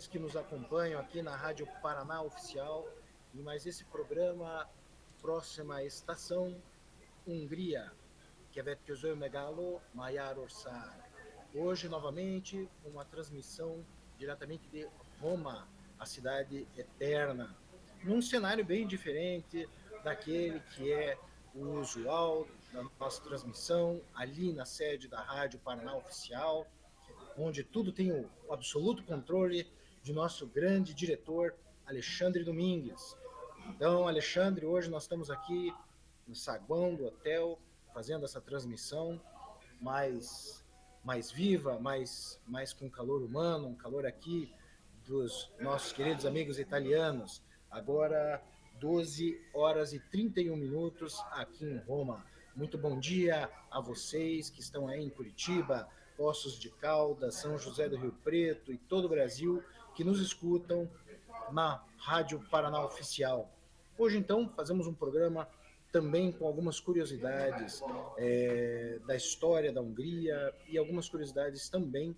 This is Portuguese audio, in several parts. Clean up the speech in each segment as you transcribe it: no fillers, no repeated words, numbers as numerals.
ouvintes que nos acompanham aqui na Rádio Paraná Oficial e mais esse programa Próxima Estação Hungria, Következő Megálló Magyarország. Hoje, novamente, uma transmissão diretamente de Roma, a cidade eterna, num cenário bem diferente daquele que é o usual da nossa transmissão, ali na sede da Rádio Paraná Oficial, onde tudo tem o absoluto controle de nosso grande diretor, Alexandre Domingues. Então, Alexandre, hoje nós estamos aqui no saguão do hotel, fazendo essa transmissão mais viva, mais com calor humano, um calor aqui dos nossos queridos amigos italianos. Agora, 12 horas e 31 minutos aqui em Roma. Muito bom dia a vocês que estão aí em Curitiba, Poços de Caldas, São José do Rio Preto e todo o Brasil que nos escutam na Rádio Paraná Oficial. Hoje, então, fazemos um programa também com algumas curiosidades da história da Hungria e algumas curiosidades também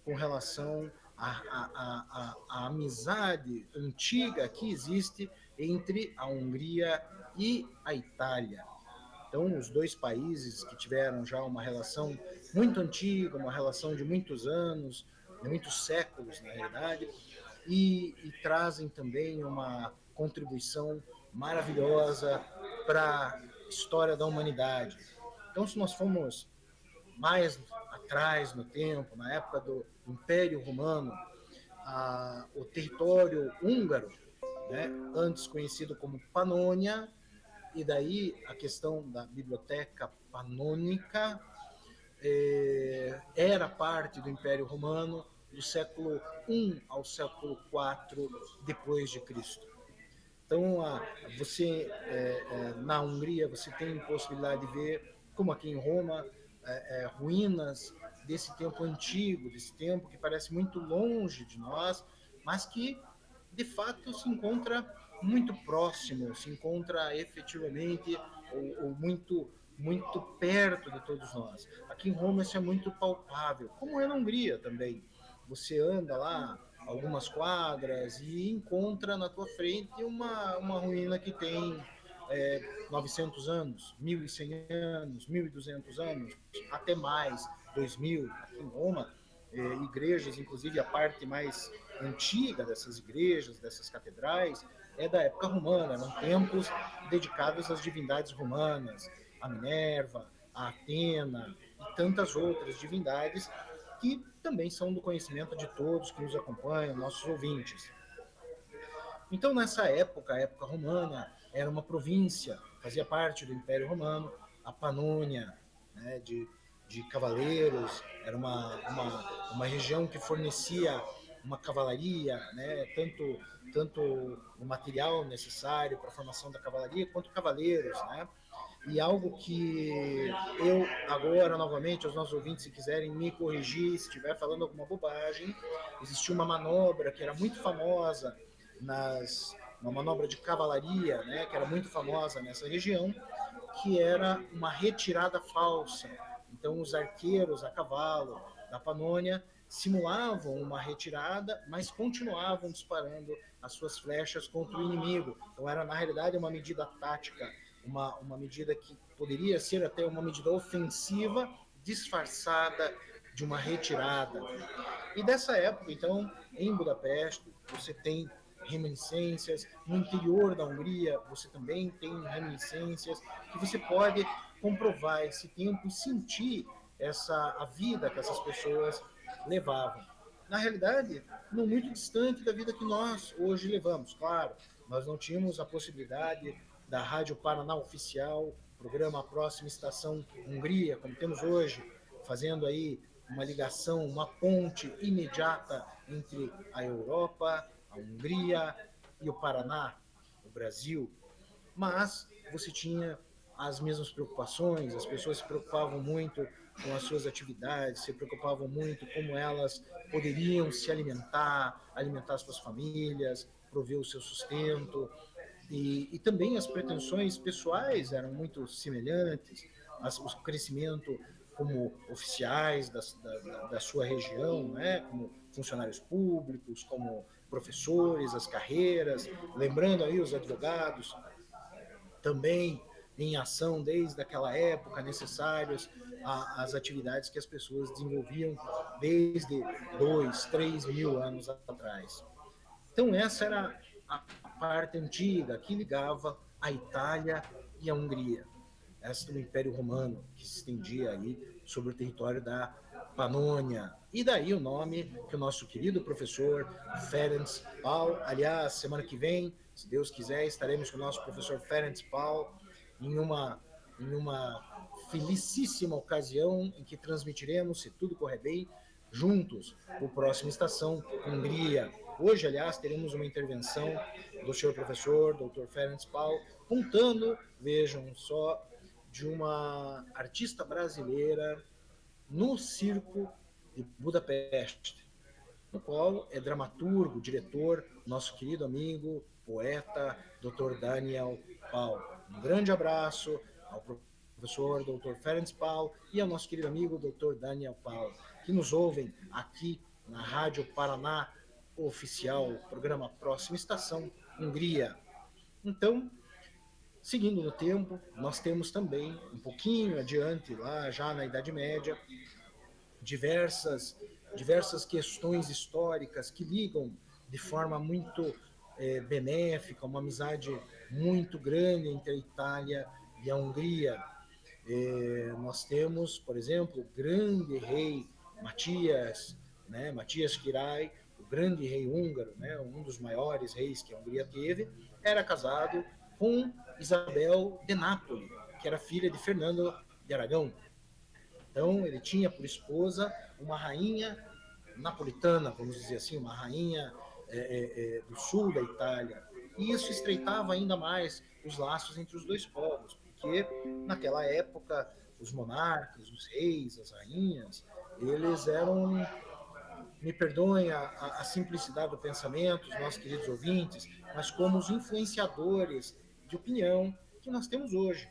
com relação à amizade antiga que existe entre a Hungria e a Itália. Então, os dois países que tiveram já uma relação muito antiga, uma relação de muitos anos, de muitos séculos, na realidade, e trazem também uma contribuição maravilhosa para a história da humanidade. Então, se nós formos mais atrás no tempo, na época do Império Romano, o território húngaro, né, antes conhecido como Panônia, e daí a questão da Biblioteca Panônica, era parte do Império Romano do século I ao século IV depois de Cristo. Então, você na Hungria você tem possibilidade de ver, como aqui em Roma, ruínas desse tempo antigo, desse tempo que parece muito longe de nós, mas que de fato se encontra muito próximo, se encontra efetivamente ou muito perto de todos nós. Aqui em Roma isso é muito palpável, como é na Hungria também. Você anda lá algumas quadras e encontra na tua frente uma ruína que tem 900 anos, 1.100 anos, 1.200 anos, até mais, 2.000. Aqui em Roma, igrejas, inclusive a parte mais antiga dessas igrejas, dessas catedrais, é da época romana, eram templos dedicados às divindades romanas, a Minerva, a Atena e tantas outras divindades que também são do conhecimento de todos que nos acompanham, nossos ouvintes. Então, nessa época, a época romana, era uma província, fazia parte do Império Romano, a Panônia, né, de cavaleiros, era uma região que fornecia uma cavalaria, né, tanto o material necessário para a formação da cavalaria, quanto cavaleiros, né? E algo que eu, agora, novamente, aos nossos ouvintes, se quiserem me corrigir, se estiver falando alguma bobagem, existia uma manobra que era muito famosa, uma manobra de cavalaria, né, que era muito famosa nessa região, que era uma retirada falsa. Então, os arqueiros a cavalo da Panônia simulavam uma retirada, mas continuavam disparando as suas flechas contra o inimigo. Então, era, na realidade, uma medida tática, uma medida que poderia ser até uma medida ofensiva, disfarçada de uma retirada. E dessa época, então, em Budapeste, você tem reminiscências, no interior da Hungria você também tem reminiscências, que você pode comprovar esse tempo e sentir a vida que essas pessoas levavam. Na realidade, não muito distante da vida que nós hoje levamos. Claro, nós não tínhamos a possibilidade da Rádio Paraná Oficial, programa Próxima Estação Hungria, como temos hoje, fazendo aí uma ligação, uma ponte imediata entre a Europa, a Hungria e o Paraná, o Brasil. Mas você tinha as mesmas preocupações, as pessoas se preocupavam muito com as suas atividades, se preocupavam muito como elas poderiam se alimentar suas famílias, prover o seu sustento, e também as pretensões pessoais eram muito semelhantes, o crescimento como oficiais da sua região, né, como funcionários públicos, como professores, as carreiras, lembrando aí os advogados, também em ação desde aquela época, necessários às atividades que as pessoas desenvolviam desde 2, 3 mil anos atrás. Então essa era a parte antiga que ligava a Itália e a Hungria. Essa do Império Romano, que se estendia aí sobre o território da Panônia. E daí o nome que o nosso querido professor Ferenc Paul, aliás, semana que vem, se Deus quiser, estaremos com o nosso professor Ferenc Paul em uma felicíssima ocasião em que transmitiremos, se tudo correr bem, juntos o próximo Estação Hungria. Hoje, aliás, teremos uma intervenção do senhor professor, Dr. Ferenc Paul, contando, vejam só, de uma artista brasileira no circo de Budapeste, no qual é dramaturgo, diretor, nosso querido amigo, poeta, Dr. Daniel Paul. Um grande abraço ao professor Dr. Ferenc Paul e ao nosso querido amigo Dr. Daniel Paul, que nos ouvem aqui na Rádio Paraná Oficial, programa Próxima Estação, Hungria. Então, seguindo no tempo, nós temos também, um pouquinho adiante, lá já na Idade Média, diversas questões históricas que ligam de forma muito benéfica, uma amizade muito grande entre a Itália e a Hungria. Nós temos, por exemplo, o grande rei Matias, né, Matias Király, o grande rei húngaro, né, um dos maiores reis que a Hungria teve, era casado com Isabel de Nápoles, que era filha de Fernando de Aragão. Então, ele tinha por esposa uma rainha napolitana, vamos dizer assim, uma rainha do sul da Itália. E isso estreitava ainda mais os laços entre os dois povos, porque naquela época os monarcas, os reis, as rainhas, eles eram, me perdoem a simplicidade do pensamento, os nossos queridos ouvintes, mas como os influenciadores de opinião que nós temos hoje.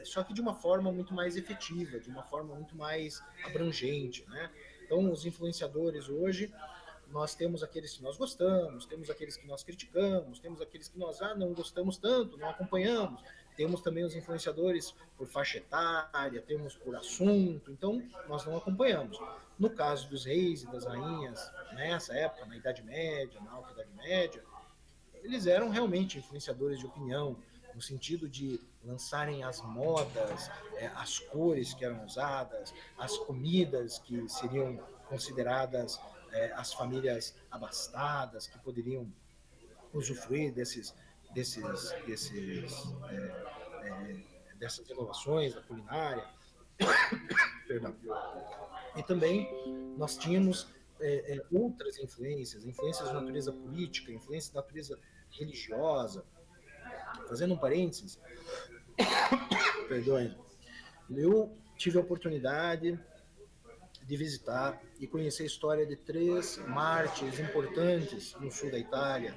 Só que de uma forma muito mais efetiva, de uma forma muito mais abrangente, né? Então, os influenciadores hoje, nós temos aqueles que nós gostamos, temos aqueles que nós criticamos, temos aqueles que nós não gostamos tanto, não acompanhamos, temos também os influenciadores por faixa etária, temos por assunto, então nós não acompanhamos. No caso dos reis e das rainhas, nessa época, na Idade Média, na Alta Idade Média, eles eram realmente influenciadores de opinião, no sentido de lançarem as modas, as cores que eram usadas, as comidas que seriam consideradas as famílias abastadas, que poderiam usufruir dessas inovações da culinária. Perdão. E também nós tínhamos outras influências de natureza política, influências de natureza religiosa. Fazendo um parênteses, perdoem, eu tive a oportunidade de visitar e conhecer a história de 3 mártires importantes no sul da Itália: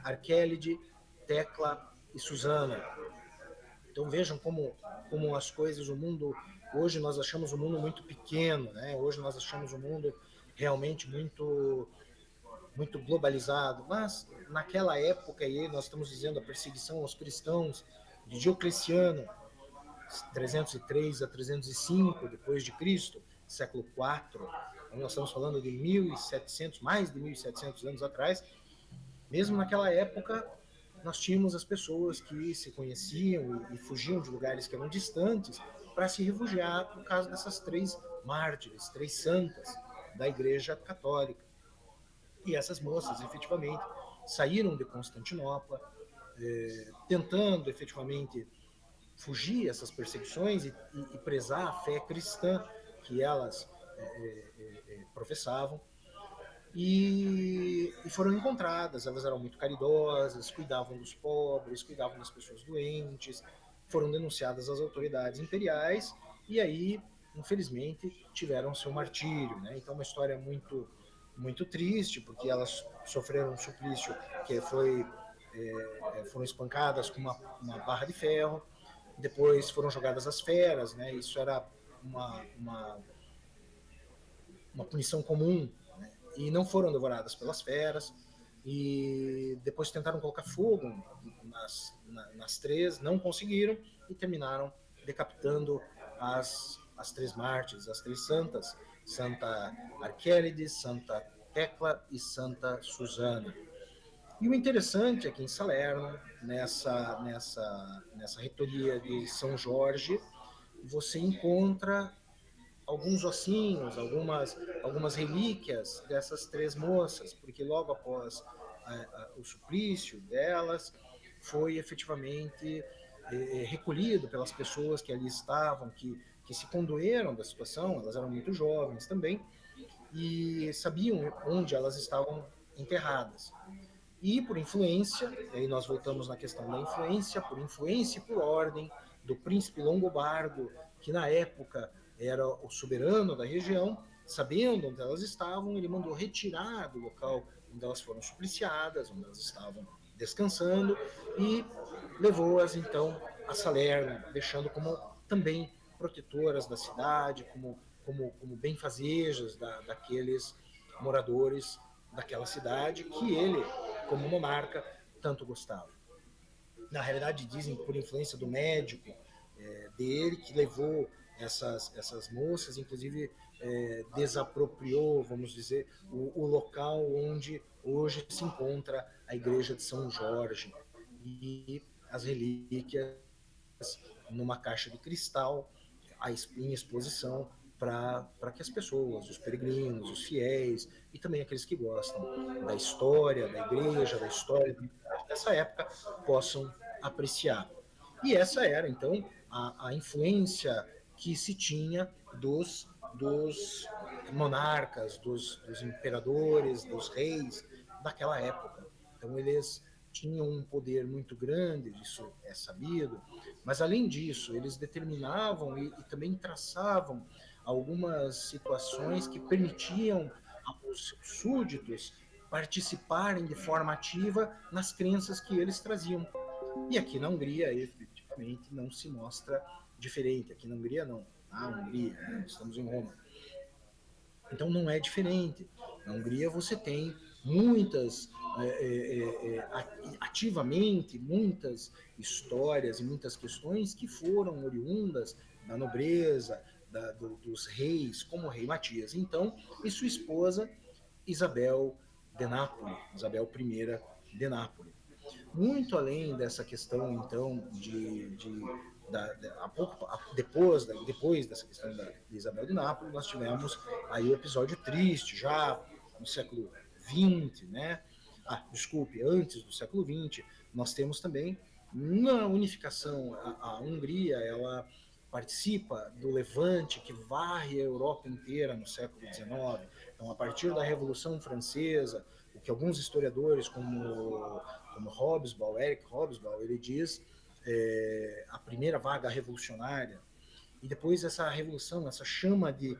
Arquélide, Tecla e Susana. Então vejam como as coisas, o mundo, hoje nós achamos o mundo muito pequeno, né? Hoje nós achamos o mundo realmente muito globalizado, mas naquela época aí, nós estamos dizendo a perseguição aos cristãos de Diocleciano, 303 a 305 depois de Cristo, século IV, então nós estamos falando de 1700, mais de 1700 anos atrás. Mesmo naquela época, nós tínhamos as pessoas que se conheciam e fugiam de lugares que eram distantes para se refugiar por causa dessas 3 mártires, 3 santas da Igreja Católica. E essas moças, efetivamente, saíram de Constantinopla, tentando, efetivamente, fugir essas perseguições e prezar a fé cristã que elas professavam. E foram encontradas, elas eram muito caridosas, cuidavam dos pobres, cuidavam das pessoas doentes, foram denunciadas às autoridades imperiais e aí, infelizmente, tiveram seu martírio, né? Então, uma história muito triste, porque elas sofreram um suplício que foram espancadas com uma barra de ferro, depois foram jogadas às feras, né? Isso era uma punição comum, né? e não foram devoradas pelas feras. E depois tentaram colocar fogo nas três, não conseguiram e terminaram decapitando as três mártires, as três santas, Santa Arquélide, Santa Tecla e Santa Susana. E o interessante é que em Salerno, nessa reitoria de São Jorge, você encontra alguns ossinhos, algumas relíquias dessas três moças, porque logo após o suplício delas, foi efetivamente recolhido pelas pessoas que ali estavam, que se condoeram da situação, elas eram muito jovens também, e sabiam onde elas estavam enterradas. E por influência, aí nós voltamos na questão da influência, por influência e por ordem do príncipe Longobardo, que na época era o soberano da região, sabendo onde elas estavam, ele mandou retirar do local onde elas foram supliciadas, onde elas estavam descansando, e levou-as então a Salerno, deixando como também protetoras da cidade, como benfazejas daqueles moradores daquela cidade que ele, como monarca, tanto gostava. Na realidade, dizem por influência do médico dele, que levou essas moças, inclusive desapropriou, vamos dizer, o local onde hoje se encontra a igreja de São Jorge, e as relíquias numa caixa de cristal em exposição para que as pessoas, os peregrinos, os fiéis e também aqueles que gostam da história da igreja, da história dessa época, possam apreciar. E essa era, então, a influência que se tinha dos monarcas, dos imperadores, dos reis daquela época. Então, eles tinham um poder muito grande, isso é sabido, mas além disso, eles determinavam e também traçavam algumas situações que permitiam aos seus súditos participarem de forma ativa nas crenças que eles traziam. E aqui na Hungria, efetivamente, não se mostra diferente. Aqui na Hungria, não. Na Hungria, né? Estamos em Roma. Então não é diferente. Na Hungria você tem muitas, ativamente, muitas histórias e muitas questões que foram oriundas da nobreza, dos reis, como o rei Matias. Então, e sua esposa, Isabel de Nápoles, Isabel I de Nápoles. Muito além dessa questão, então, depois dessa questão de Isabel de Nápoles, nós tivemos aí o episódio triste, já no século XX, né? Desculpe, antes do século XX, nós temos também, na unificação, a Hungria, ela participa do levante que varre a Europa inteira no século XIX. Então, a partir da Revolução Francesa, o que alguns historiadores, como Hobsbawm, Eric Hobsbawm, ele diz a primeira vaga revolucionária, e depois essa revolução, essa chama de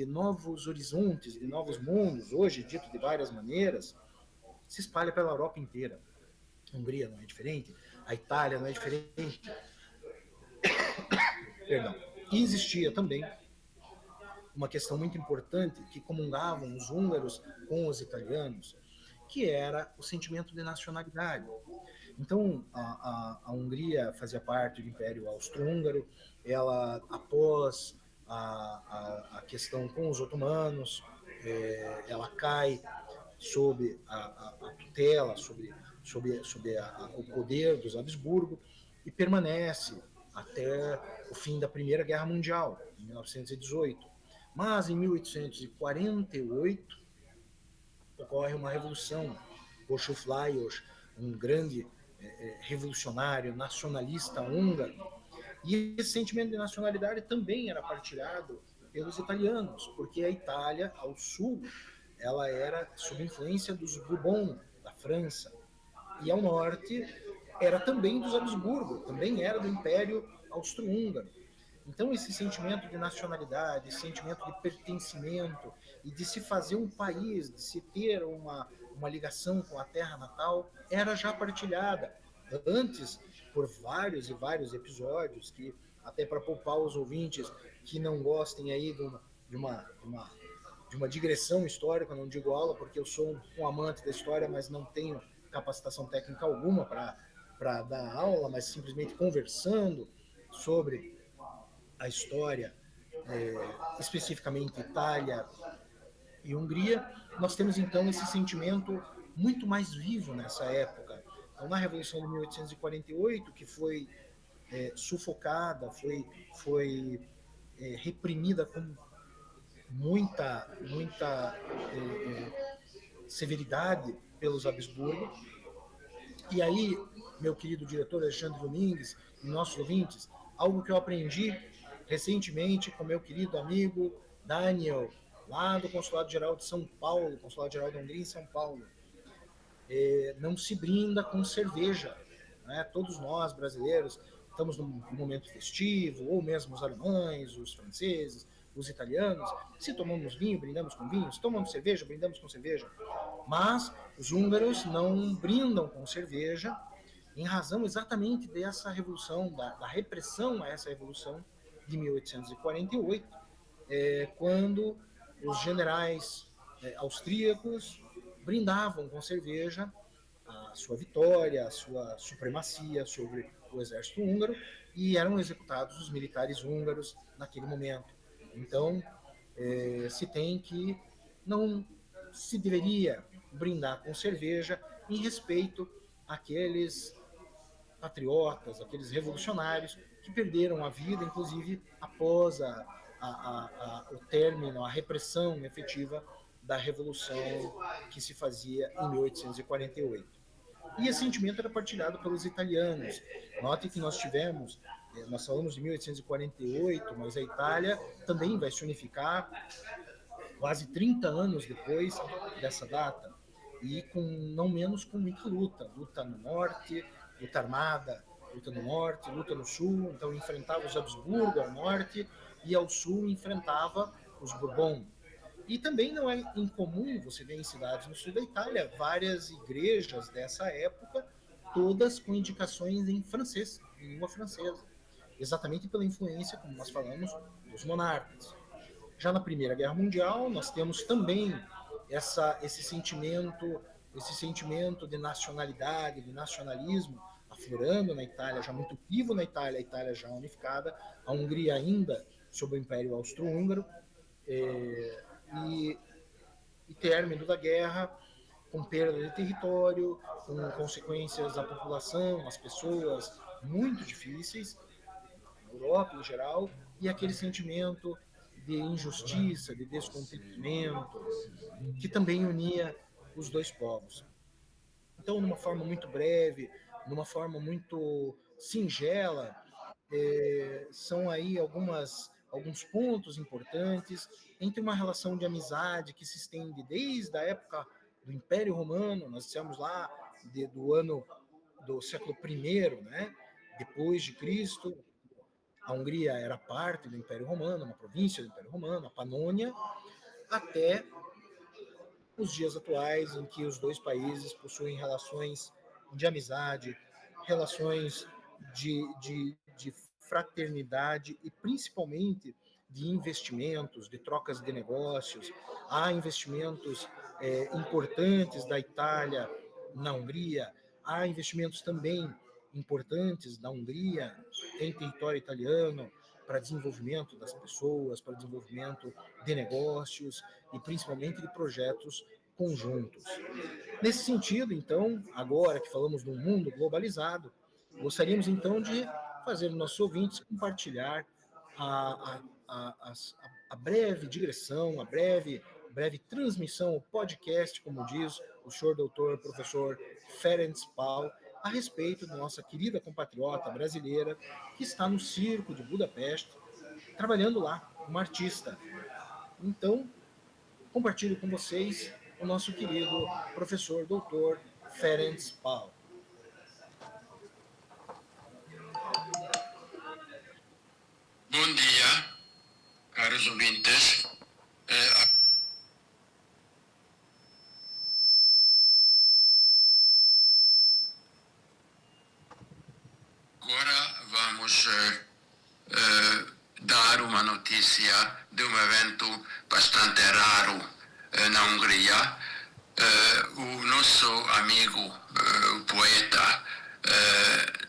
novos horizontes, de novos mundos, hoje dito de várias maneiras, se espalha pela Europa inteira. A Hungria não é diferente, a Itália não é diferente. Perdão. E existia também uma questão muito importante que comungavam os húngaros com os italianos, que era o sentimento de nacionalidade. Então, a Hungria fazia parte do Império Austro-Húngaro, ela, após a questão com os otomanos, ela cai sob a tutela, sob o poder dos Habsburgo, e permanece até o fim da Primeira Guerra Mundial, em 1918. Mas em 1848 ocorre uma revolução. Kossuth Lajos, um grande revolucionário nacionalista húngaro, e esse sentimento de nacionalidade também era partilhado pelos italianos, porque a Itália, ao sul, ela era sob influência dos Bourbon, da França, e ao norte era também dos Habsburgo, também era do Império Austro-Húngaro. Então, esse sentimento de nacionalidade, esse sentimento de pertencimento e de se fazer um país, de se ter uma ligação com a terra natal, era já partilhada antes por vários e vários episódios que, até para poupar os ouvintes que não gostem aí de uma uma digressão histórica, não digo aula, porque eu sou um amante da história, mas não tenho capacitação técnica alguma para dar aula, mas simplesmente conversando sobre a história, especificamente Itália e Hungria, nós temos então esse sentimento muito mais vivo nessa época. Então, na Revolução de 1848, que foi sufocada, foi reprimida com muita severidade pelos Habsburgo. E aí, meu querido diretor Alexandre Domingues e nossos ouvintes, algo que eu aprendi recentemente com meu querido amigo Daniel, lá do Consulado Geral de São Paulo, Consulado Geral da Hungria em São Paulo. Não se brinda com cerveja. Né? Todos nós, brasileiros, estamos num momento festivo, ou mesmo os alemães, os franceses, os italianos. Se tomamos vinho, brindamos com vinho. Se tomamos cerveja, brindamos com cerveja. Mas os húngaros não brindam com cerveja em razão exatamente dessa revolução, da repressão a essa revolução de 1848, quando os generais austríacos brindavam com cerveja a sua vitória, a sua supremacia sobre o exército húngaro, e eram executados os militares húngaros naquele momento. Então, se tem que não se deveria brindar com cerveja em respeito àqueles patriotas, aqueles revolucionários que perderam a vida, inclusive após o término, a repressão efetiva da revolução que se fazia em 1848. E esse sentimento era partilhado pelos italianos. Note que nós falamos de 1848, mas a Itália também vai se unificar quase 30 anos depois dessa data, e com não menos com muita luta no norte, luta armada, luta no norte, luta no sul. Então enfrentava os Habsburgo ao norte e ao sul enfrentava os Bourbon. E também não é incomum você ver em cidades no sul da Itália várias igrejas dessa época, todas com indicações em francês, em língua francesa, exatamente pela influência, como nós falamos, dos monarcas. Já na Primeira Guerra Mundial, nós temos também esse sentimento de nacionalidade, de nacionalismo aflorando na Itália, já muito vivo na Itália, a Itália já unificada, a Hungria ainda sob o Império Austro-Húngaro, e término da guerra, com perda de território, com consequências à população, às pessoas muito difíceis, na Europa em geral, e aquele sentimento de injustiça, de descontentamento, que também unia os dois povos. Então, numa forma muito breve, numa forma muito singela, são aí alguns pontos importantes entre uma relação de amizade que se estende desde a época do Império Romano. Nós dissemos lá do século I, né? Depois de Cristo. A Hungria era parte do Império Romano, uma província do Império Romano, a Panônia, até os dias atuais, em que os dois países possuem relações de amizade, relações de fraternidade e principalmente de investimentos, de trocas de negócios. Há investimentos importantes da Itália na Hungria, há investimentos também importantes da Hungria em território italiano para desenvolvimento das pessoas, para desenvolvimento de negócios e principalmente de projetos conjuntos. Nesse sentido, então, agora que falamos de um mundo globalizado, gostaríamos então de fazer os nossos ouvintes compartilhar a breve digressão, a breve transmissão, o podcast, como diz o senhor doutor professor Ferenc Pál, a respeito da nossa querida compatriota brasileira que está no circo de Budapeste, trabalhando lá, uma artista. Então, compartilho com vocês o nosso querido professor doutor Ferenc Pál. Bom dia, caros ouvintes. Agora vamos dar uma notícia de um evento bastante raro na Hungria. O nosso amigo, o poeta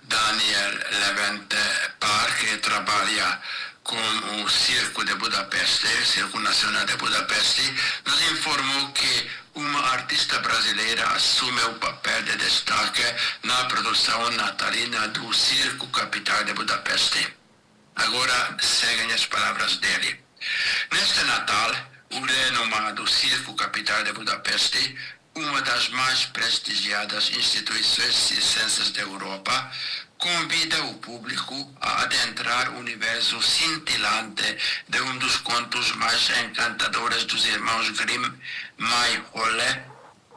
Daniel Levente Par, que trabalha com o Circo de Budapeste, Circo Nacional de Budapeste, nos informou que uma artista brasileira assume o papel de destaque na produção natalina do Circo Capital de Budapeste. Agora seguem as palavras dele. Neste Natal, o renomado Circo Capital de Budapeste, uma das mais prestigiadas instituições circenses da Europa, convida o público a adentrar o universo cintilante de um dos contos mais encantadores dos irmãos Grimm, Mayhole,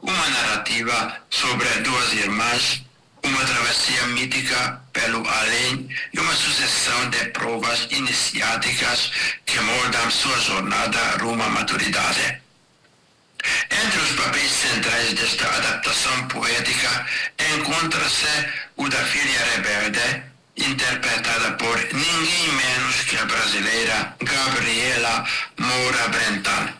uma narrativa sobre duas irmãs, uma travessia mítica pelo além e uma sucessão de provas iniciáticas que moldam sua jornada rumo à maturidade. Entre os papéis centrais desta adaptação poética encontra-se o da filha rebelde, interpretada por ninguém menos que a brasileira Gabriela Moura Brentan.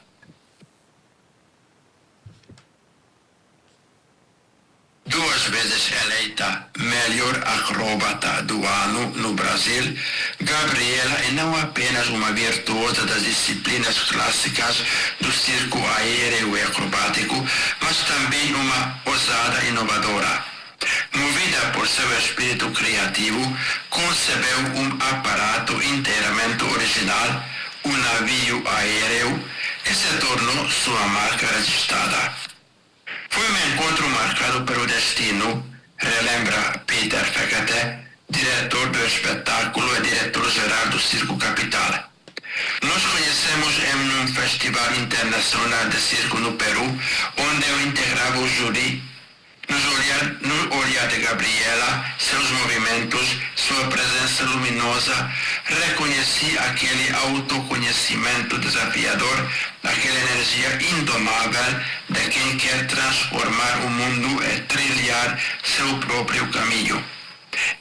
Duas vezes eleita melhor acróbata do ano no Brasil, Gabriela é não apenas uma virtuosa das disciplinas clássicas do circo aéreo e acrobático, mas também uma ousada inovadora. Movida por seu espírito criativo, concebeu um aparato inteiramente original, um navio aéreo, que se tornou sua marca registrada. Foi um encontro marcado pelo destino, relembra Peter Fekete, diretor do espetáculo e diretor-geral do Circo Capital. Nos conhecemos em um festival internacional de circo no Peru, onde eu integrava o júri. No olhar de Gabriela, seus movimentos, sua presença luminosa, reconheci aquele autoconhecimento desafiador, aquela energia indomável de quem quer transformar o mundo e trilhar seu próprio caminho.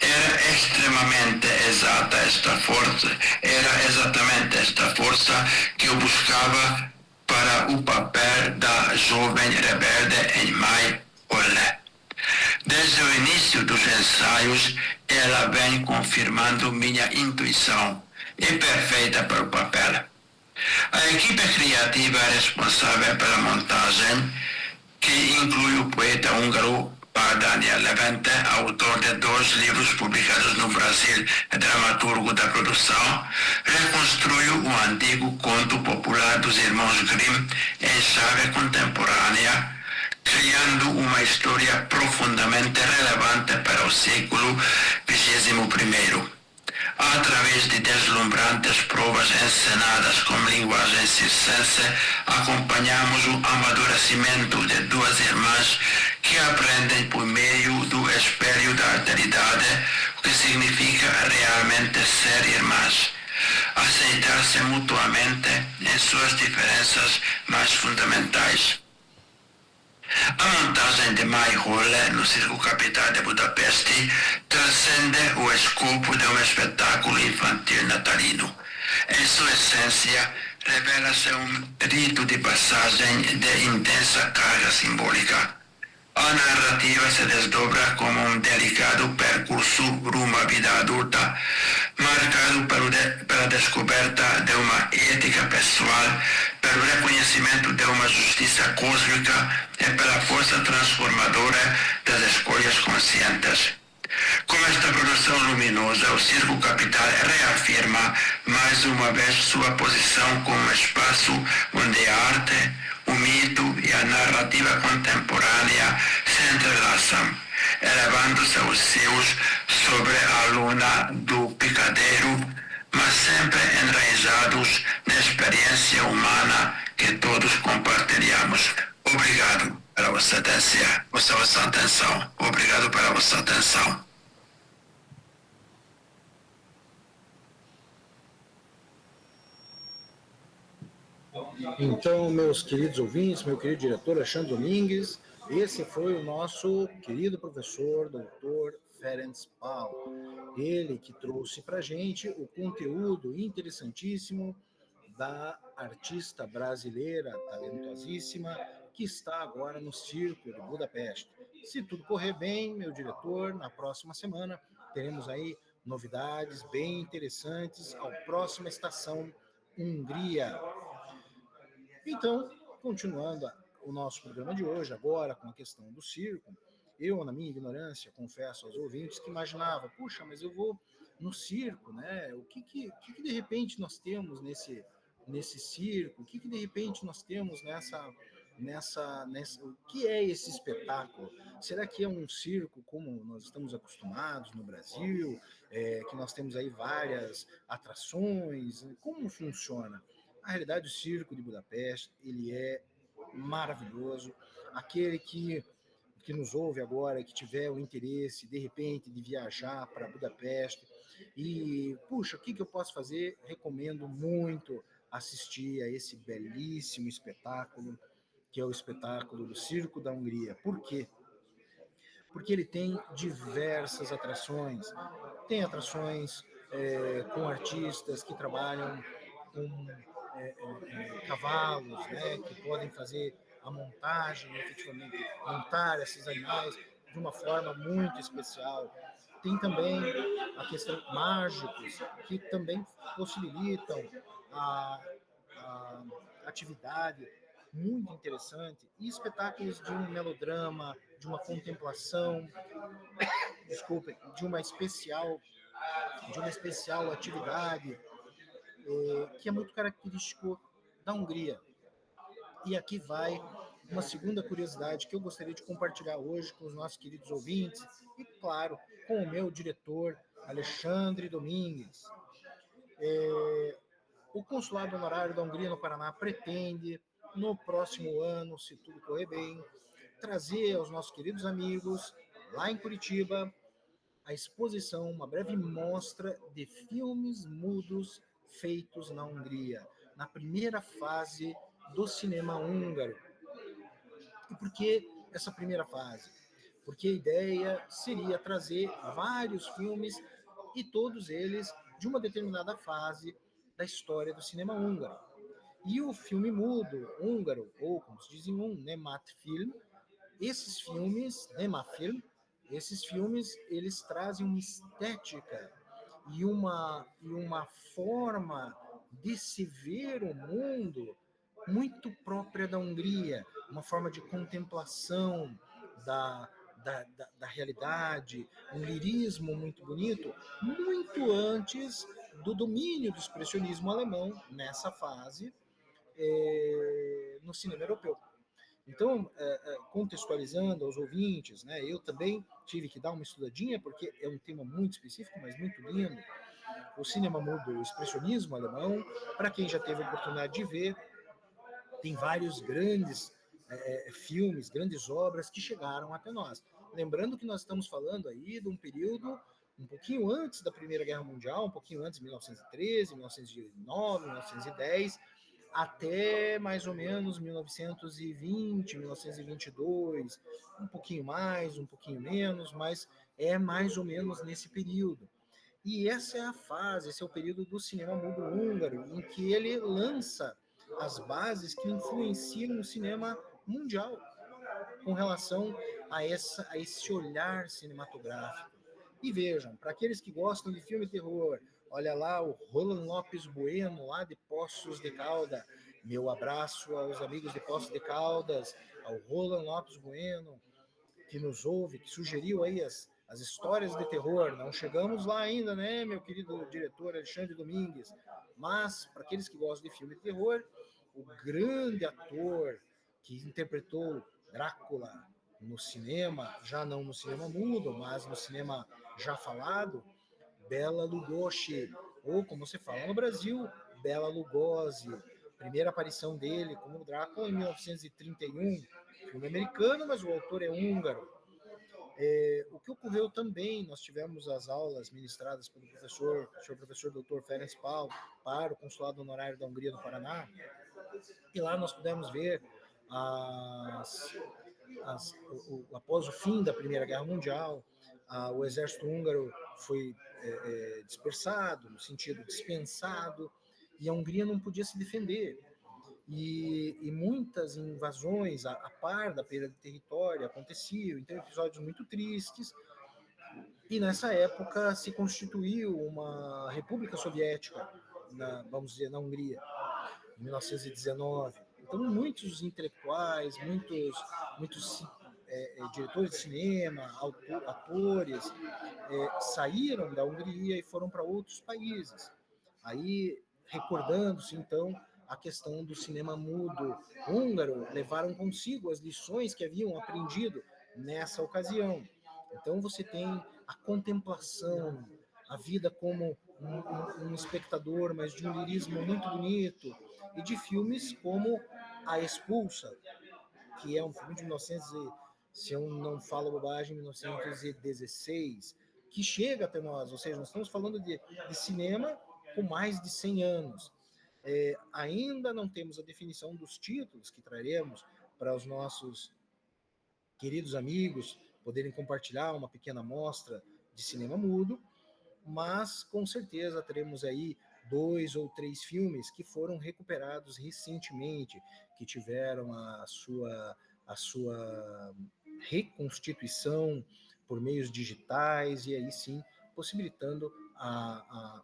Era extremamente exata esta força, era exatamente esta força que eu buscava para o papel da jovem rebelde em Mayhole. Desde o início dos ensaios, ela vem confirmando minha intuição. É perfeita para o papel. A equipe criativa é responsável pela montagem, que inclui o poeta húngaro Daniel Levente, autor de 2 livros publicados no Brasil e dramaturgo da produção, reconstruiu o antigo conto popular dos irmãos Grimm em chave contemporânea, criando uma história profundamente relevante para o século XXI. Através de deslumbrantes provas encenadas com linguagem circense, acompanhamos o amadurecimento de 2 irmãs que aprendem por meio do espelho da alteridade o que significa realmente ser irmãs. Aceitar-se mutuamente em suas diferenças mais fundamentais. A montagem de Mayhole no Circo Capital de Budapeste transcende o escopo de um espetáculo infantil natalino. Em sua essência, revela-se um rito de passagem de intensa carga simbólica. A narrativa se desdobra como um delicado percurso rumo à vida adulta, marcado pela descoberta de uma ética pessoal, pelo reconhecimento de uma justiça cósmica e pela força transformadora das escolhas conscientes. Com esta produção luminosa, o Circo Capital reafirma mais uma vez sua posição como espaço onde a arte, o mito e a narrativa contemporânea se entrelaçam, elevando-se aos céus sobre a luna do picadeiro, mas sempre enraizados na experiência humana que todos compartilhamos. Obrigado pela vossa atenção. Obrigado pela vossa atenção. Então, meus queridos ouvintes, meu querido diretor Alexandre Domingues, Esse foi o nosso querido professor, doutor Ferenc Pal. Ele que trouxe para a gente o conteúdo interessantíssimo da artista brasileira talentosíssima que está agora no Circo de Budapeste. Se tudo correr bem, meu diretor, na próxima semana teremos aí novidades bem interessantes ao próxima estação Hungria. Então, continuando o nosso programa de hoje, agora com a questão do circo, eu, na minha ignorância, confesso aos ouvintes que imaginava, puxa, mas eu vou no circo, né? O que de repente nós temos nesse circo? O que de repente nós temos nessa, o que é esse espetáculo? Será que é um circo como nós estamos acostumados no Brasil, que nós temos aí várias atrações? Como funciona? Na realidade, o Circo de Budapeste, ele é maravilhoso. Aquele que nos ouve agora, que tiver o interesse, de repente, de viajar para Budapeste e, puxa, o que eu posso fazer? Recomendo muito assistir a esse belíssimo espetáculo, que é o espetáculo do Circo da Hungria. Por quê? Porque ele tem diversas atrações. Tem atrações com artistas que trabalham com cavalos, né, que podem fazer a montagem, efetivamente, montar esses animais de uma forma muito especial. Tem também a questão mágicos, que também possibilitam a atividade muito interessante, e espetáculos de um melodrama, de uma contemplação, desculpem, de uma especial atividade que é muito característico da Hungria. E aqui vai uma segunda curiosidade que eu gostaria de compartilhar hoje com os nossos queridos ouvintes e, claro, com o meu diretor, Alexandre Domingues. O Consulado Honorário da Hungria no Paraná pretende, no próximo ano, se tudo correr bem, trazer aos nossos queridos amigos, lá em Curitiba, a exposição, uma breve mostra de filmes mudos feitos na Hungria, na primeira fase do cinema húngaro. E por que essa primeira fase? Porque a ideia seria trazer vários filmes e todos eles de uma determinada fase da história do cinema húngaro. E o filme mudo húngaro, ou como se diz em Nematfilm, esses filmes, Nemafilm, esses filmes, eles trazem uma estética e uma forma de se ver o mundo muito própria da Hungria, uma forma de contemplação da realidade, um lirismo muito bonito, muito antes do domínio do expressionismo alemão nessa fase no cinema europeu. Então, contextualizando aos ouvintes, né, eu também tive que dar uma estudadinha, porque é um tema muito específico, mas muito lindo. O cinema mudo, o expressionismo alemão, para quem já teve a oportunidade de ver, tem vários grandes filmes, grandes obras que chegaram até nós. Lembrando que nós estamos falando aí de um período um pouquinho antes da Primeira Guerra Mundial, um pouquinho antes de 1913, 1909, 1910, até mais ou menos 1920, 1922, um pouquinho mais, um pouquinho menos, mas é mais ou menos nesse período. E essa é a fase, esse é o período do cinema mudo húngaro, em que ele lança as bases que influenciam o cinema mundial com relação a esse olhar cinematográfico. E vejam, para aqueles que gostam de filme terror, olha lá o Roland Lopes Bueno, lá de Poços de Caldas. Meu abraço aos amigos de Poços de Caldas, ao Roland Lopes Bueno, que nos ouve, que sugeriu aí as histórias de terror. Não chegamos lá ainda, né, meu querido diretor Alexandre Domingues? Mas, para aqueles que gostam de filme de terror, o grande ator que interpretou Drácula no cinema, já não no cinema mudo, mas no cinema já falado, Bela Lugosi, ou como se fala no Brasil, Bela Lugosi. Primeira aparição dele como Drácula em 1931, filme americano, mas o autor é húngaro. O que ocorreu também, nós tivemos as aulas ministradas pelo senhor professor Dr. Ferenc Pal, para o Consulado Honorário da Hungria no Paraná, e lá nós pudemos ver após o fim da Primeira Guerra Mundial, o exército húngaro foi dispersado, no sentido dispensado, e a Hungria não podia se defender. E muitas invasões, a par da perda de território, aconteciam, então episódios muito tristes. E nessa época se constituiu uma República Soviética, vamos dizer, na Hungria, em 1919. Então, muitos intelectuais, muitos diretores de cinema, atores, saíram da Hungria e foram para outros países. Aí, recordando-se, então, a questão do cinema mudo húngaro, levaram consigo as lições que haviam aprendido nessa ocasião. Então, você tem a contemplação, a vida como um espectador, mas de um lirismo muito bonito, e de filmes como A Expulsa, que é um filme de 1900, se eu não falo bobagem, 1916, que chega até nós, ou seja, nós estamos falando de cinema com mais de 100 anos. Ainda não temos a definição dos títulos que traremos para os nossos queridos amigos poderem compartilhar uma pequena amostra de cinema mudo, mas com certeza teremos aí 2 ou 3 filmes que foram recuperados recentemente, que tiveram a sua reconstituição por meios digitais, e aí sim possibilitando a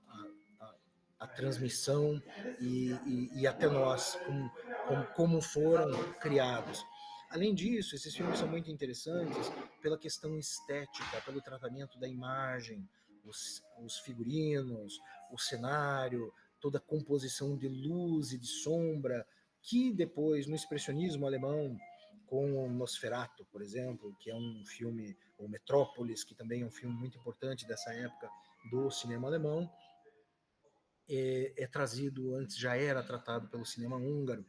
transmissão e até nós, como foram criados. Além disso, esses filmes são muito interessantes pela questão estética, pelo tratamento da imagem, os figurinos, o cenário, toda a composição de luz e de sombra, que depois, no expressionismo alemão, com o Nosferatu, por exemplo, que é um filme, ou Metrópolis, que também é um filme muito importante dessa época do cinema alemão, trazido, antes já era tratado pelo cinema húngaro.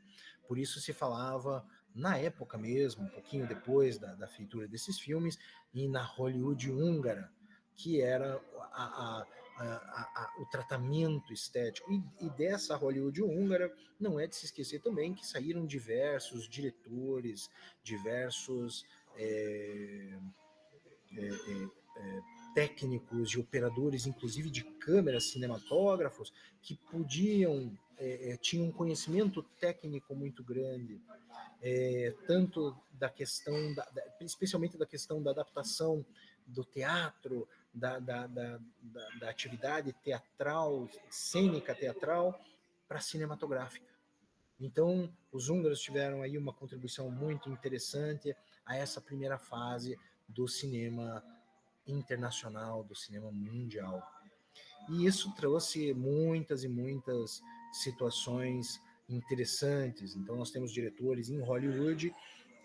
Por isso se falava, na época mesmo, um pouquinho depois da feitura desses filmes, e na Hollywood húngara, que era o tratamento estético. E dessa Hollywood húngara, não é de se esquecer também que saíram diversos diretores, diversos técnicos e operadores, inclusive de câmeras, cinematógrafos, que tinham um conhecimento técnico muito grande, tanto da questão, especialmente da questão da adaptação do teatro, da atividade teatral, cênica teatral, para cinematográfica. Então, os húngaros tiveram aí uma contribuição muito interessante a essa primeira fase do cinema internacional, do cinema mundial. E isso trouxe muitas e muitas situações interessantes. Então, nós temos diretores em Hollywood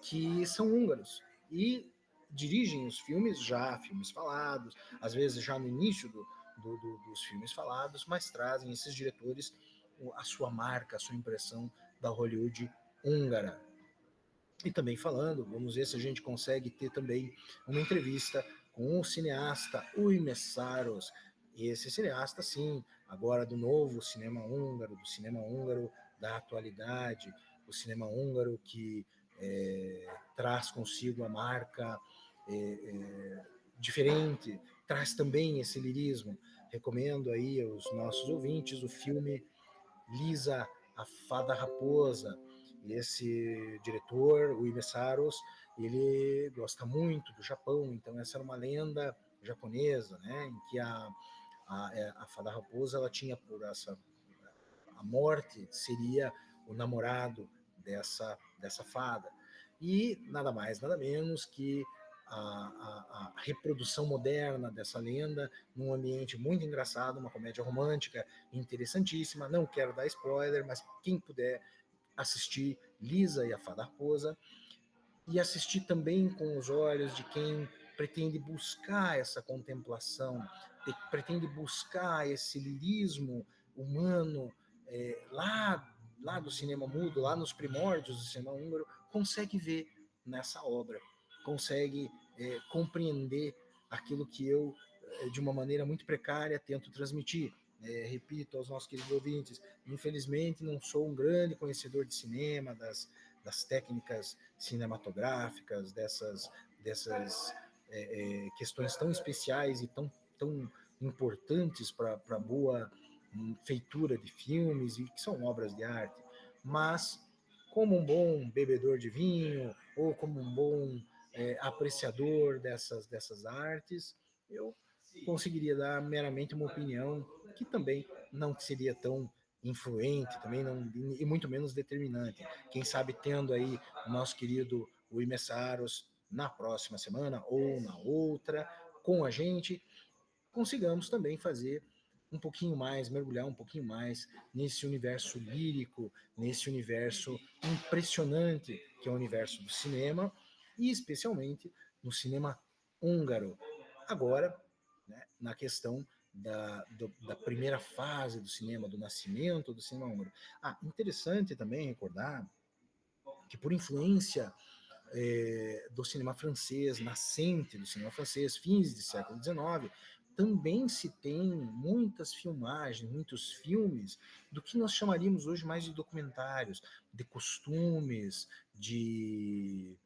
que são húngaros e dirigem os filmes filmes falados, às vezes já no início dos filmes falados, mas trazem esses diretores a sua marca, a sua impressão da Hollywood húngara. E também falando, vamos ver se a gente consegue ter também uma entrevista com o cineasta Új Mészáros. E esse cineasta, sim, agora do novo cinema húngaro, do cinema húngaro da atualidade, o cinema húngaro que traz consigo a marca diferente, traz também esse lirismo. Recomendo aí aos nossos ouvintes o filme Lisa, a Fada Raposa. Esse diretor, o Mészáros, ele gosta muito do Japão, então essa era uma lenda japonesa, né, em que a Fada Raposa, ela tinha a morte seria o namorado dessa fada. E nada mais, nada menos que a reprodução moderna dessa lenda num ambiente muito engraçado, uma comédia romântica interessantíssima. Não quero dar spoiler, mas quem puder assistir Lisa e a Fada Raposa, e assistir também com os olhos de quem pretende buscar essa contemplação, pretende buscar esse lirismo humano lá do cinema mudo, lá nos primórdios do cinema húngaro, consegue ver nessa obra, consegue compreender aquilo que eu, de uma maneira muito precária, tento transmitir. Repito aos nossos queridos ouvintes, infelizmente não sou um grande conhecedor de cinema, das das técnicas cinematográficas, dessas questões tão especiais e tão importantes para a boa feitura de filmes, e que são obras de arte. Mas, como um bom bebedor de vinho, ou como um bom apreciador dessas artes, eu conseguiria dar meramente uma opinião que também não seria tão influente, também não, e muito menos determinante. Quem sabe tendo aí o nosso querido Rui Messaros na próxima semana ou na outra com a gente, consigamos também fazer um pouquinho mais, mergulhar um pouquinho mais nesse universo lírico, nesse universo impressionante que é o universo do cinema, e especialmente no cinema húngaro. Agora, né, na questão da primeira fase do cinema, do nascimento do cinema húngaro. Interessante também recordar que, por influência do cinema francês, nascente do cinema francês, fins do século XIX, também se tem muitas filmagens, muitos filmes do que nós chamaríamos hoje mais de documentários, de costumes, de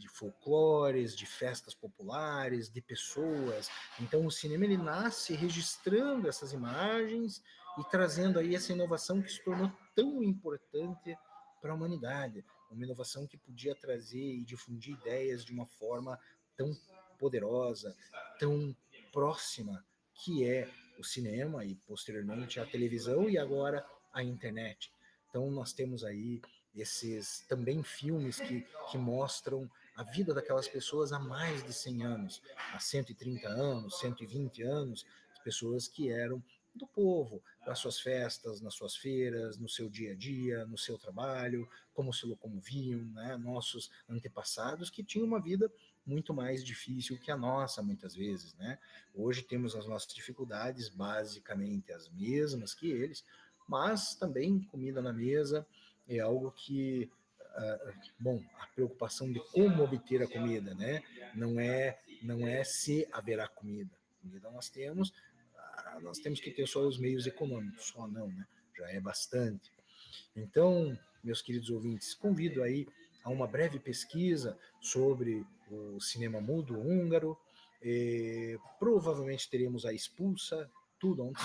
folclores, de festas populares, de pessoas. Então o cinema ele nasce registrando essas imagens e trazendo aí essa inovação que se tornou tão importante para a humanidade, uma inovação que podia trazer e difundir ideias de uma forma tão poderosa, tão próxima, que é o cinema e posteriormente a televisão e agora a internet. Então nós temos aí esses também filmes que mostram a vida daquelas pessoas há mais de 100 anos, há 130 anos, 120 anos, pessoas que eram do povo, nas suas festas, nas suas feiras, no seu dia a dia, no seu trabalho, como se locomoviam, né? Nossos antepassados que tinham uma vida muito mais difícil que a nossa, muitas vezes, né? Hoje temos as nossas dificuldades, basicamente as mesmas que eles, mas também comida na mesa é algo que bom, a preocupação de como obter a comida, né? Não é se haverá comida. Comida nós temos que ter só os meios econômicos, só não, né? Já é bastante. Então, meus queridos ouvintes, convido aí a uma breve pesquisa sobre o cinema mudo húngaro. Provavelmente teremos a Expulsa Tudons,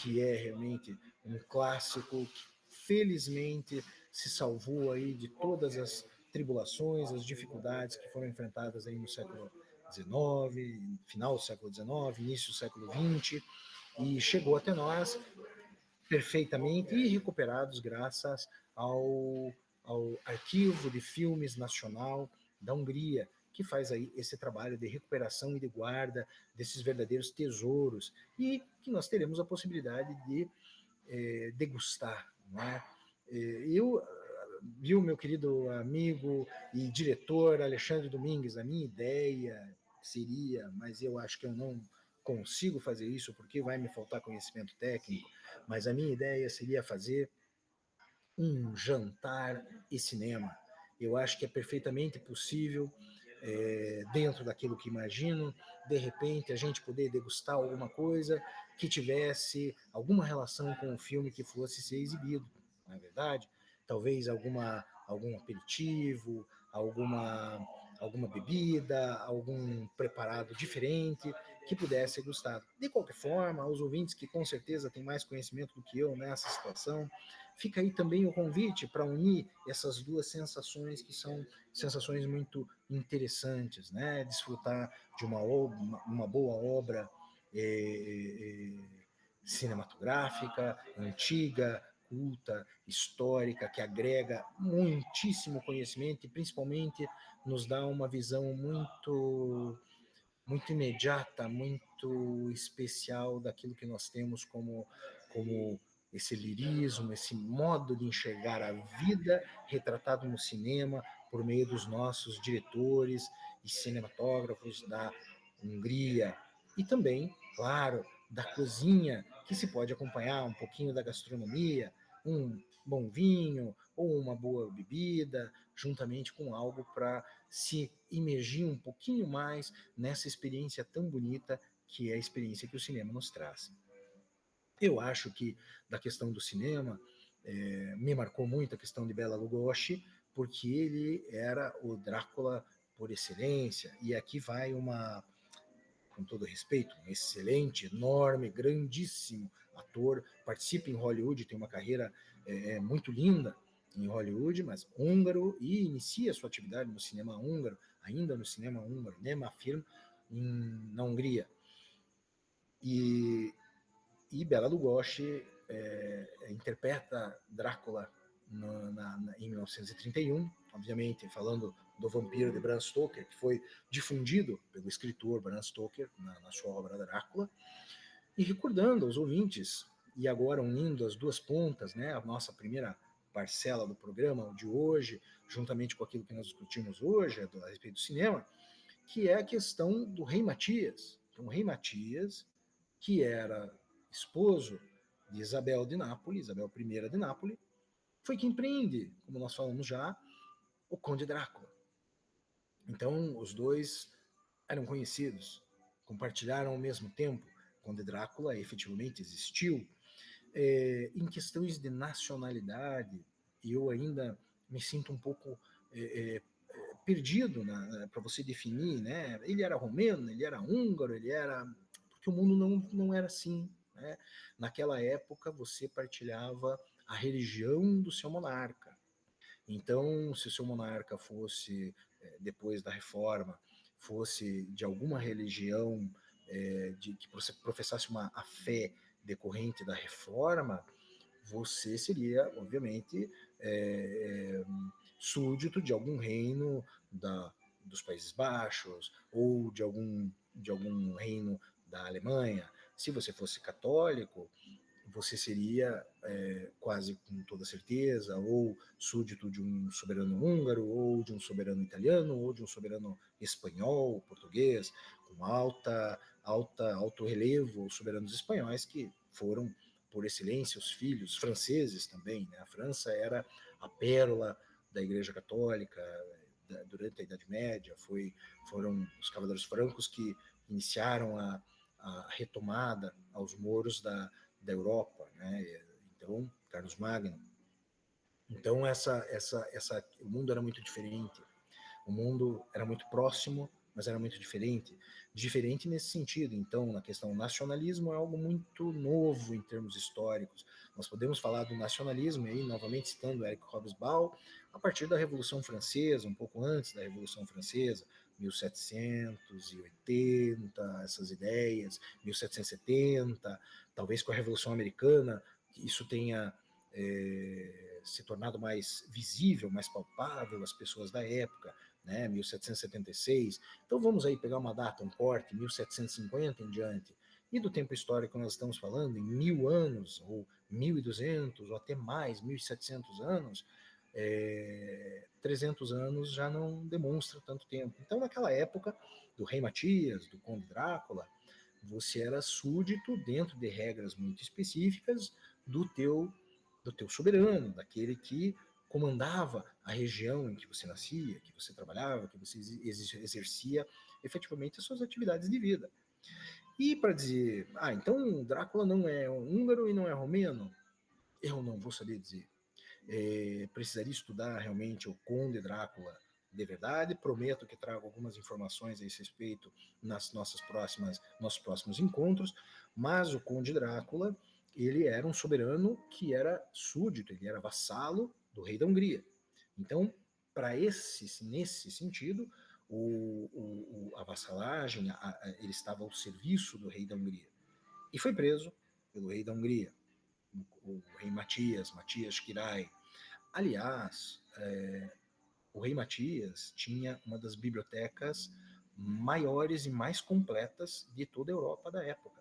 que é realmente um clássico que felizmente se salvou aí de todas as tribulações, as dificuldades que foram enfrentadas aí no século XIX, final do século XIX, início do século XX, e chegou até nós perfeitamente e recuperados graças ao Arquivo de Filmes Nacional da Hungria, que faz aí esse trabalho de recuperação e de guarda desses verdadeiros tesouros, e que nós teremos a possibilidade de degustar, não é? Eu viu, meu querido amigo e diretor Alexandre Domingues, a minha ideia seria, mas eu acho que eu não consigo fazer isso porque vai me faltar conhecimento técnico, mas a minha ideia seria fazer um jantar e cinema. Eu acho que é perfeitamente possível, dentro daquilo que imagino, de repente a gente poder degustar alguma coisa que tivesse alguma relação com o filme que fosse ser exibido, não é verdade? Talvez algum aperitivo, alguma bebida, algum preparado diferente que pudesse ser gostado. De qualquer forma, aos ouvintes que com certeza têm mais conhecimento do que eu nessa situação, fica aí também o convite para unir essas duas sensações que são sensações muito interessantes, né? Desfrutar de uma boa obra cinematográfica, antiga, culta, histórica, que agrega muitíssimo conhecimento e principalmente nos dá uma visão muito imediata, muito especial daquilo que nós temos como esse lirismo, esse modo de enxergar a vida retratado no cinema por meio dos nossos diretores e cinematógrafos da Hungria. E também, claro, da cozinha, que se pode acompanhar um pouquinho da gastronomia, um bom vinho ou uma boa bebida, juntamente com algo para se imergir um pouquinho mais nessa experiência tão bonita que é a experiência que o cinema nos traz. Eu acho que da questão do cinema, me marcou muito a questão de Bela Lugosi, porque ele era o Drácula por excelência, e aqui vai com todo respeito, um excelente, enorme, grandíssimo ator, participa em Hollywood, tem uma carreira muito linda em Hollywood, mas húngaro, e inicia sua atividade no cinema húngaro, ainda no cinema húngaro, Nemafilm, na Hungria. E Bela Lugosi interpreta Drácula em 1931, obviamente falando do vampiro de Bram Stoker, que foi difundido pelo escritor Bram Stoker na sua obra Drácula, e recordando aos ouvintes, e agora unindo as duas pontas, né, a nossa primeira parcela do programa de hoje, juntamente com aquilo que nós discutimos hoje, a respeito do cinema, que é a questão do rei Matias. Então, o rei Matias, que era esposo de Isabel de Nápoles, Isabel I de Nápoles, foi quem prende, como nós falamos já, o Conde Drácula. Então, os dois eram conhecidos, compartilharam ao mesmo tempo. O Conde Drácula efetivamente existiu. Em questões de nacionalidade, eu ainda me sinto um pouco perdido para você definir, né? Ele era romeno, ele era húngaro, ele era... Porque o mundo não era assim, né? Naquela época, você partilhava a religião do seu monarca. Então, se o seu monarca fosse, depois da reforma, fosse de alguma religião que professasse a fé decorrente da reforma, você seria, obviamente, súdito de algum reino dos Países Baixos ou de algum reino da Alemanha. Se você fosse católico, você seria quase com toda certeza ou súdito de um soberano húngaro, ou de um soberano italiano, ou de um soberano espanhol, português, com alto relevo, os soberanos espanhóis que foram, por excelência, os filhos franceses também, né? A França era a pérola da Igreja Católica durante a Idade Média, foram os cavaleiros francos que iniciaram a retomada aos moros da Europa, né? Então, Carlos Magno. Então, o mundo era muito diferente. O mundo era muito próximo, mas era muito diferente. Diferente nesse sentido. Então, na questão do nacionalismo é algo muito novo em termos históricos. Nós podemos falar do nacionalismo, aí novamente citando Eric Hobsbawm, a partir da Revolução Francesa, um pouco antes da Revolução Francesa, 1780, essas ideias, 1770, talvez com a Revolução Americana, isso tenha se tornado mais visível, mais palpável às pessoas da época, né, 1776. Então vamos aí pegar uma data, um corte, 1750 em diante. E do tempo histórico nós estamos falando em 1000 anos, ou 1200, ou até mais, 1700 anos, 300 anos já não demonstra tanto tempo. Então naquela época, do rei Matias, do conde Drácula, você era súdito dentro de regras muito específicas do teu soberano, daquele que comandava a região em que você nascia, que você trabalhava, que você exercia efetivamente as suas atividades de vida. E para dizer, então Drácula não é húngaro e não é romeno, eu não vou saber dizer. Precisaria estudar realmente o Conde Drácula de verdade. Prometo que trago algumas informações a esse respeito nossos próximos encontros, mas o Conde Drácula, ele era um soberano que era súdito, ele era vassalo do rei da Hungria. Então, nesse sentido, a vassalagem, ele estava ao serviço do rei da Hungria. E foi preso pelo rei da Hungria, o rei Matias Király. Aliás, o rei Matias tinha uma das bibliotecas maiores e mais completas de toda a Europa da época,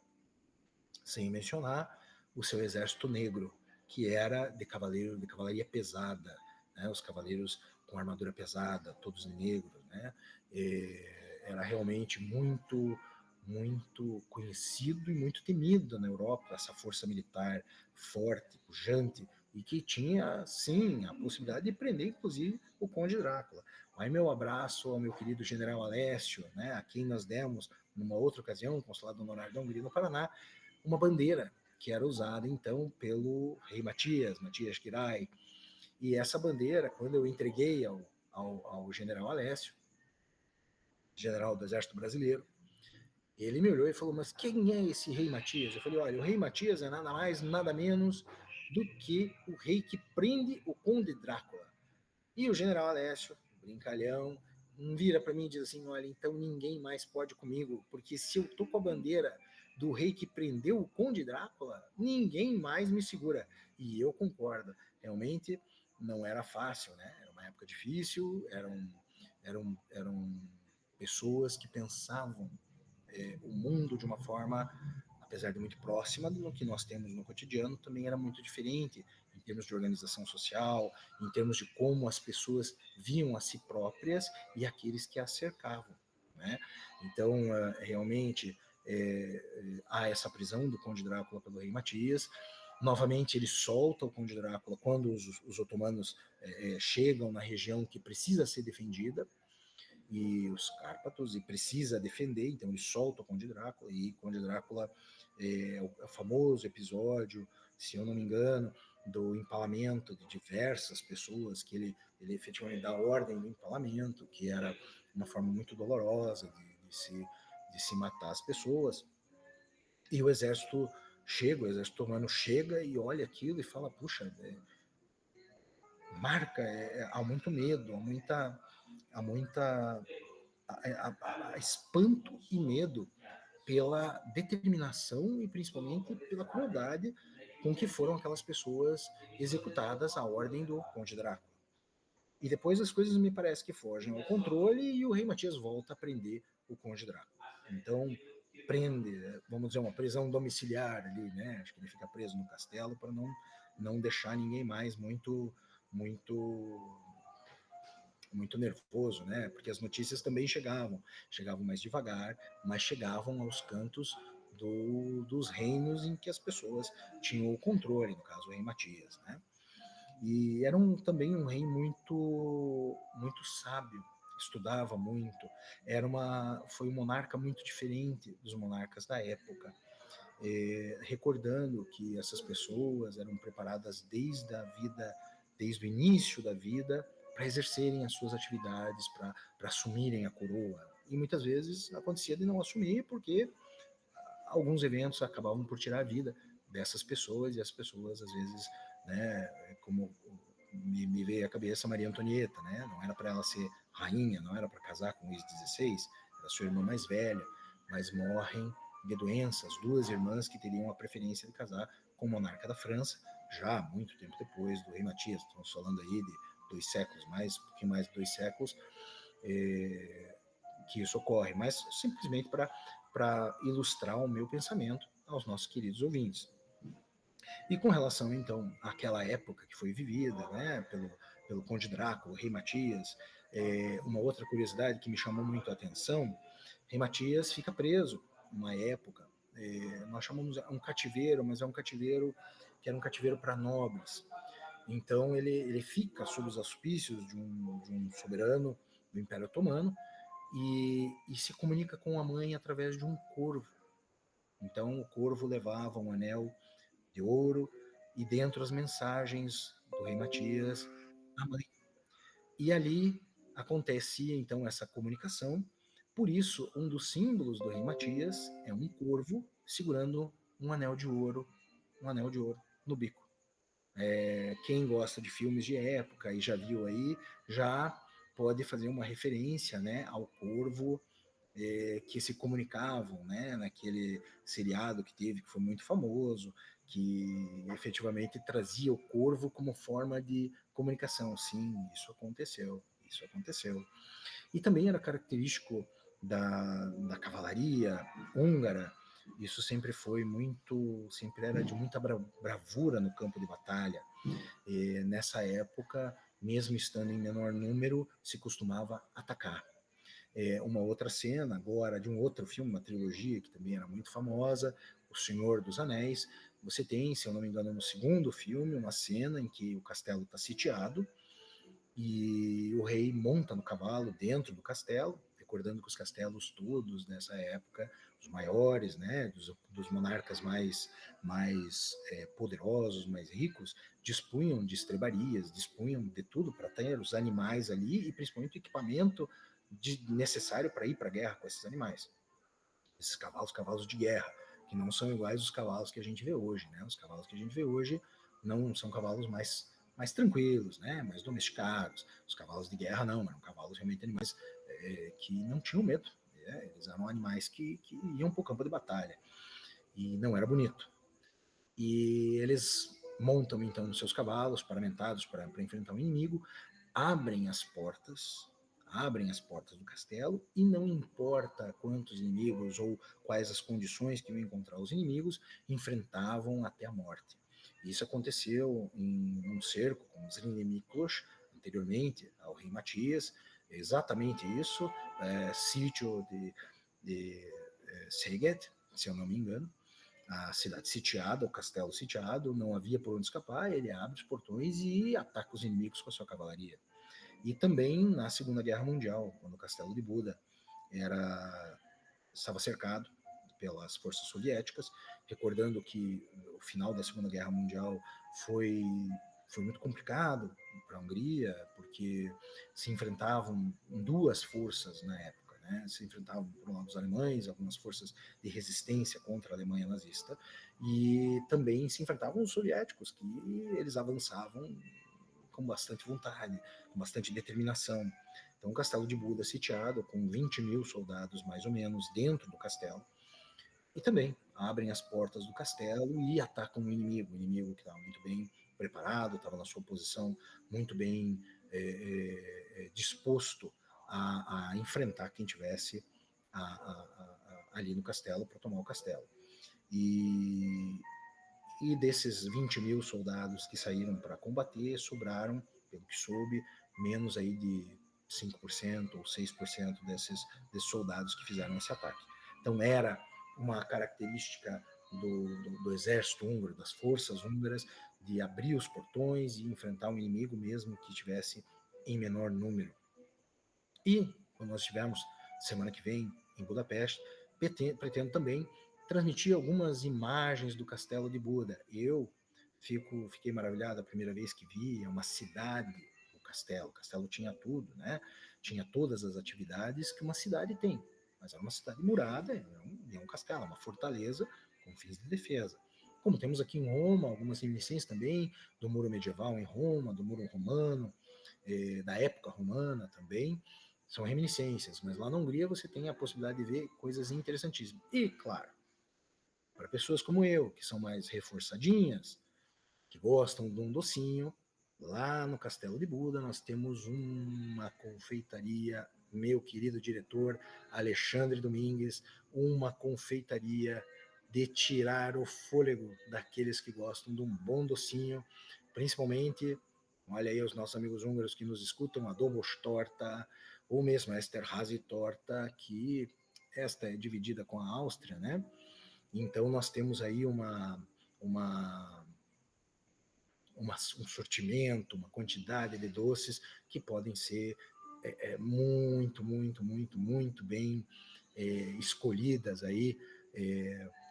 sem mencionar o seu exército negro, que era de cavalaria pesada, né? Os cavaleiros com armadura pesada, todos negros, né? Era realmente muito conhecido e muito temido na Europa, essa força militar forte, pujante, e que tinha, sim, a possibilidade de prender, inclusive, o Conde Drácula. Aí meu abraço ao meu querido general Alessio, né, a quem nós demos, numa outra ocasião, consulado honorário da Hungria no Paraná, uma bandeira que era usada então pelo rei Matias Giray. E essa bandeira, quando eu entreguei ao general Alessio, general do Exército Brasileiro, ele me olhou e falou: mas quem é esse rei Matias? Eu falei: olha, o rei Matias é nada mais, nada menos do que o rei que prende o Conde Drácula. E o general Alessio, brincalhão, vira para mim e diz assim: olha, então ninguém mais pode comigo, porque se eu tô com a bandeira do rei que prendeu o Conde Drácula, ninguém mais me segura. E eu concordo, realmente não era fácil, né? Era uma época difícil, eram pessoas que pensavam o mundo de uma forma, apesar de muito próxima do que nós temos no cotidiano, também era muito diferente em termos de organização social, em termos de como as pessoas viam a si próprias e aqueles que as cercavam, né? Então, realmente, há essa prisão do Conde Drácula pelo rei Matias. Novamente, ele solta o Conde Drácula quando os otomanos chegam na região que precisa ser defendida, e os Cárpatos, e precisa defender, então ele solta o Conde Drácula, e Conde Drácula é o famoso episódio, se eu não me engano, do empalamento de diversas pessoas, que ele efetivamente dá ordem do empalamento, que era uma forma muito dolorosa de se matar as pessoas, e o exército otomano chega e olha aquilo e fala: puxa, marca, há muito medo, há muita espanto e medo pela determinação e principalmente pela crueldade com que foram aquelas pessoas executadas à ordem do Conde Drácula. E depois as coisas me parece que fogem ao controle e o rei Matias volta a prender o Conde Drácula. Então prende, vamos dizer, uma prisão domiciliar ali, né? Acho que ele fica preso no castelo para não deixar ninguém mais muito nervoso, né? Porque as notícias também chegavam mais devagar, mas chegavam aos cantos dos reinos em que as pessoas tinham o controle, no caso o rei Matias, né? E era também um rei muito sábio, estudava muito, foi um monarca muito diferente dos monarcas da época, recordando que essas pessoas eram preparadas desde o início da vida, para exercerem as suas atividades, para assumirem a coroa. E muitas vezes acontecia de não assumir, porque alguns eventos acabavam por tirar a vida dessas pessoas, e as pessoas, às vezes, né, como me veio à cabeça Maria Antonieta, né? Não era para ela ser rainha, não era para casar com Luís XVI, era sua irmã mais velha, mas morrem de doenças, duas irmãs que teriam a preferência de casar com o monarca da França, já muito tempo depois do rei Matias. Estamos falando aí de 2 séculos, um pouquinho mais de 2 séculos, que isso ocorre, mas simplesmente para ilustrar o meu pensamento aos nossos queridos ouvintes. E com relação, então, àquela época que foi vivida, né, pelo Conde Drácula, o rei Matias, uma outra curiosidade que me chamou muito a atenção: rei Matias fica preso numa época, nós chamamos um cativeiro, mas é um cativeiro que era um cativeiro para nobres. Então ele fica sob os auspícios de um soberano do Império Otomano, e se comunica com a mãe através de um corvo. Então o corvo levava um anel de ouro, e dentro as mensagens do rei Matias à mãe. E ali acontecia então essa comunicação. Por isso, um dos símbolos do rei Matias é um corvo segurando um anel de ouro no bico. Quem gosta de filmes de época e já viu aí, já pode fazer uma referência, né, ao corvo que se comunicavam, né, naquele seriado que teve, que foi muito famoso, que efetivamente trazia o corvo como forma de comunicação. Sim, isso aconteceu. E também era característico da cavalaria húngara. Isso sempre era de muita bravura no campo de batalha. Nessa época, mesmo estando em menor número, se costumava atacar. Uma outra cena agora de um outro filme, uma trilogia que também era muito famosa, O Senhor dos Anéis. Você tem, se eu não me engano, no segundo filme, uma cena em que o castelo está sitiado e o rei monta no cavalo dentro do castelo, recordando que os castelos todos nessa época, os maiores, né, dos monarcas mais poderosos, mais ricos, dispunham de estrebarias, dispunham de tudo para ter os animais ali e principalmente o equipamento necessário para ir para a guerra com esses animais. Esses cavalos de guerra, que não são iguais aos cavalos que a gente vê hoje, né? Os cavalos que a gente vê hoje não são cavalos mais tranquilos, né? Mais domesticados. Os cavalos de guerra não, eram cavalos realmente animais que não tinham medo. Né? Eles eram animais que iam para o campo de batalha. E não era bonito. E eles montam então os seus cavalos paramentados para enfrentar o inimigo, abrem as portas do castelo e não importa quantos inimigos ou quais as condições que iam encontrar os inimigos, enfrentavam até a morte. Isso aconteceu em um cerco com Zrínia Miklos, anteriormente ao rei Matias, exatamente isso, sítio de Szeged, se eu não me engano, a cidade sitiada, o castelo sitiado, não havia por onde escapar, ele abre os portões e ataca os inimigos com a sua cavalaria. E também na Segunda Guerra Mundial, quando o castelo de Buda estava cercado pelas forças soviéticas, recordando que o final da Segunda Guerra Mundial foi muito complicado para a Hungria, porque se enfrentavam duas forças na época. Né? Se enfrentavam, por um lado, os alemães, algumas forças de resistência contra a Alemanha nazista, e também se enfrentavam os soviéticos, que eles avançavam com bastante vontade, com bastante determinação. Então, o castelo de Buda sitiado, com 20 mil soldados, mais ou menos, dentro do castelo, e também abrem as portas do castelo e atacam o inimigo que estava muito bem preparado, estava na sua posição muito bem disposto a enfrentar quem tivesse ali no castelo para tomar o castelo. E desses 20 mil soldados que saíram para combater, sobraram, pelo que soube, menos aí de 5% ou 6% desses soldados que fizeram esse ataque. Então era uma característica do exército húngaro, das forças húngaras, de abrir os portões e enfrentar um inimigo mesmo que estivesse em menor número. E, quando nós estivermos semana que vem em Budapeste, pretendo também transmitir algumas imagens do Castelo de Buda. Eu fiquei maravilhado a primeira vez que vi, é uma cidade, o castelo. O castelo tinha tudo, né? Tinha todas as atividades que uma cidade tem, mas era uma cidade murada, é um castelo, uma fortaleza com fins de defesa. Como temos aqui em Roma, algumas reminiscências também do muro medieval em Roma, do muro romano, da época romana também, são reminiscências, mas lá na Hungria você tem a possibilidade de ver coisas interessantíssimas. E, claro, para pessoas como eu, que são mais reforçadinhas, que gostam de um docinho, lá no Castelo de Buda nós temos uma confeitaria, meu querido diretor Alexandre Domingues, uma confeitaria de tirar o fôlego daqueles que gostam de um bom docinho, principalmente, olha aí os nossos amigos húngaros que nos escutam, a Dobos Torta, ou mesmo a Esterházy Torta, que esta é dividida com a Áustria, né? Então nós temos aí um sortimento, uma quantidade de doces que podem ser muito, muito, muito, muito bem escolhidas aí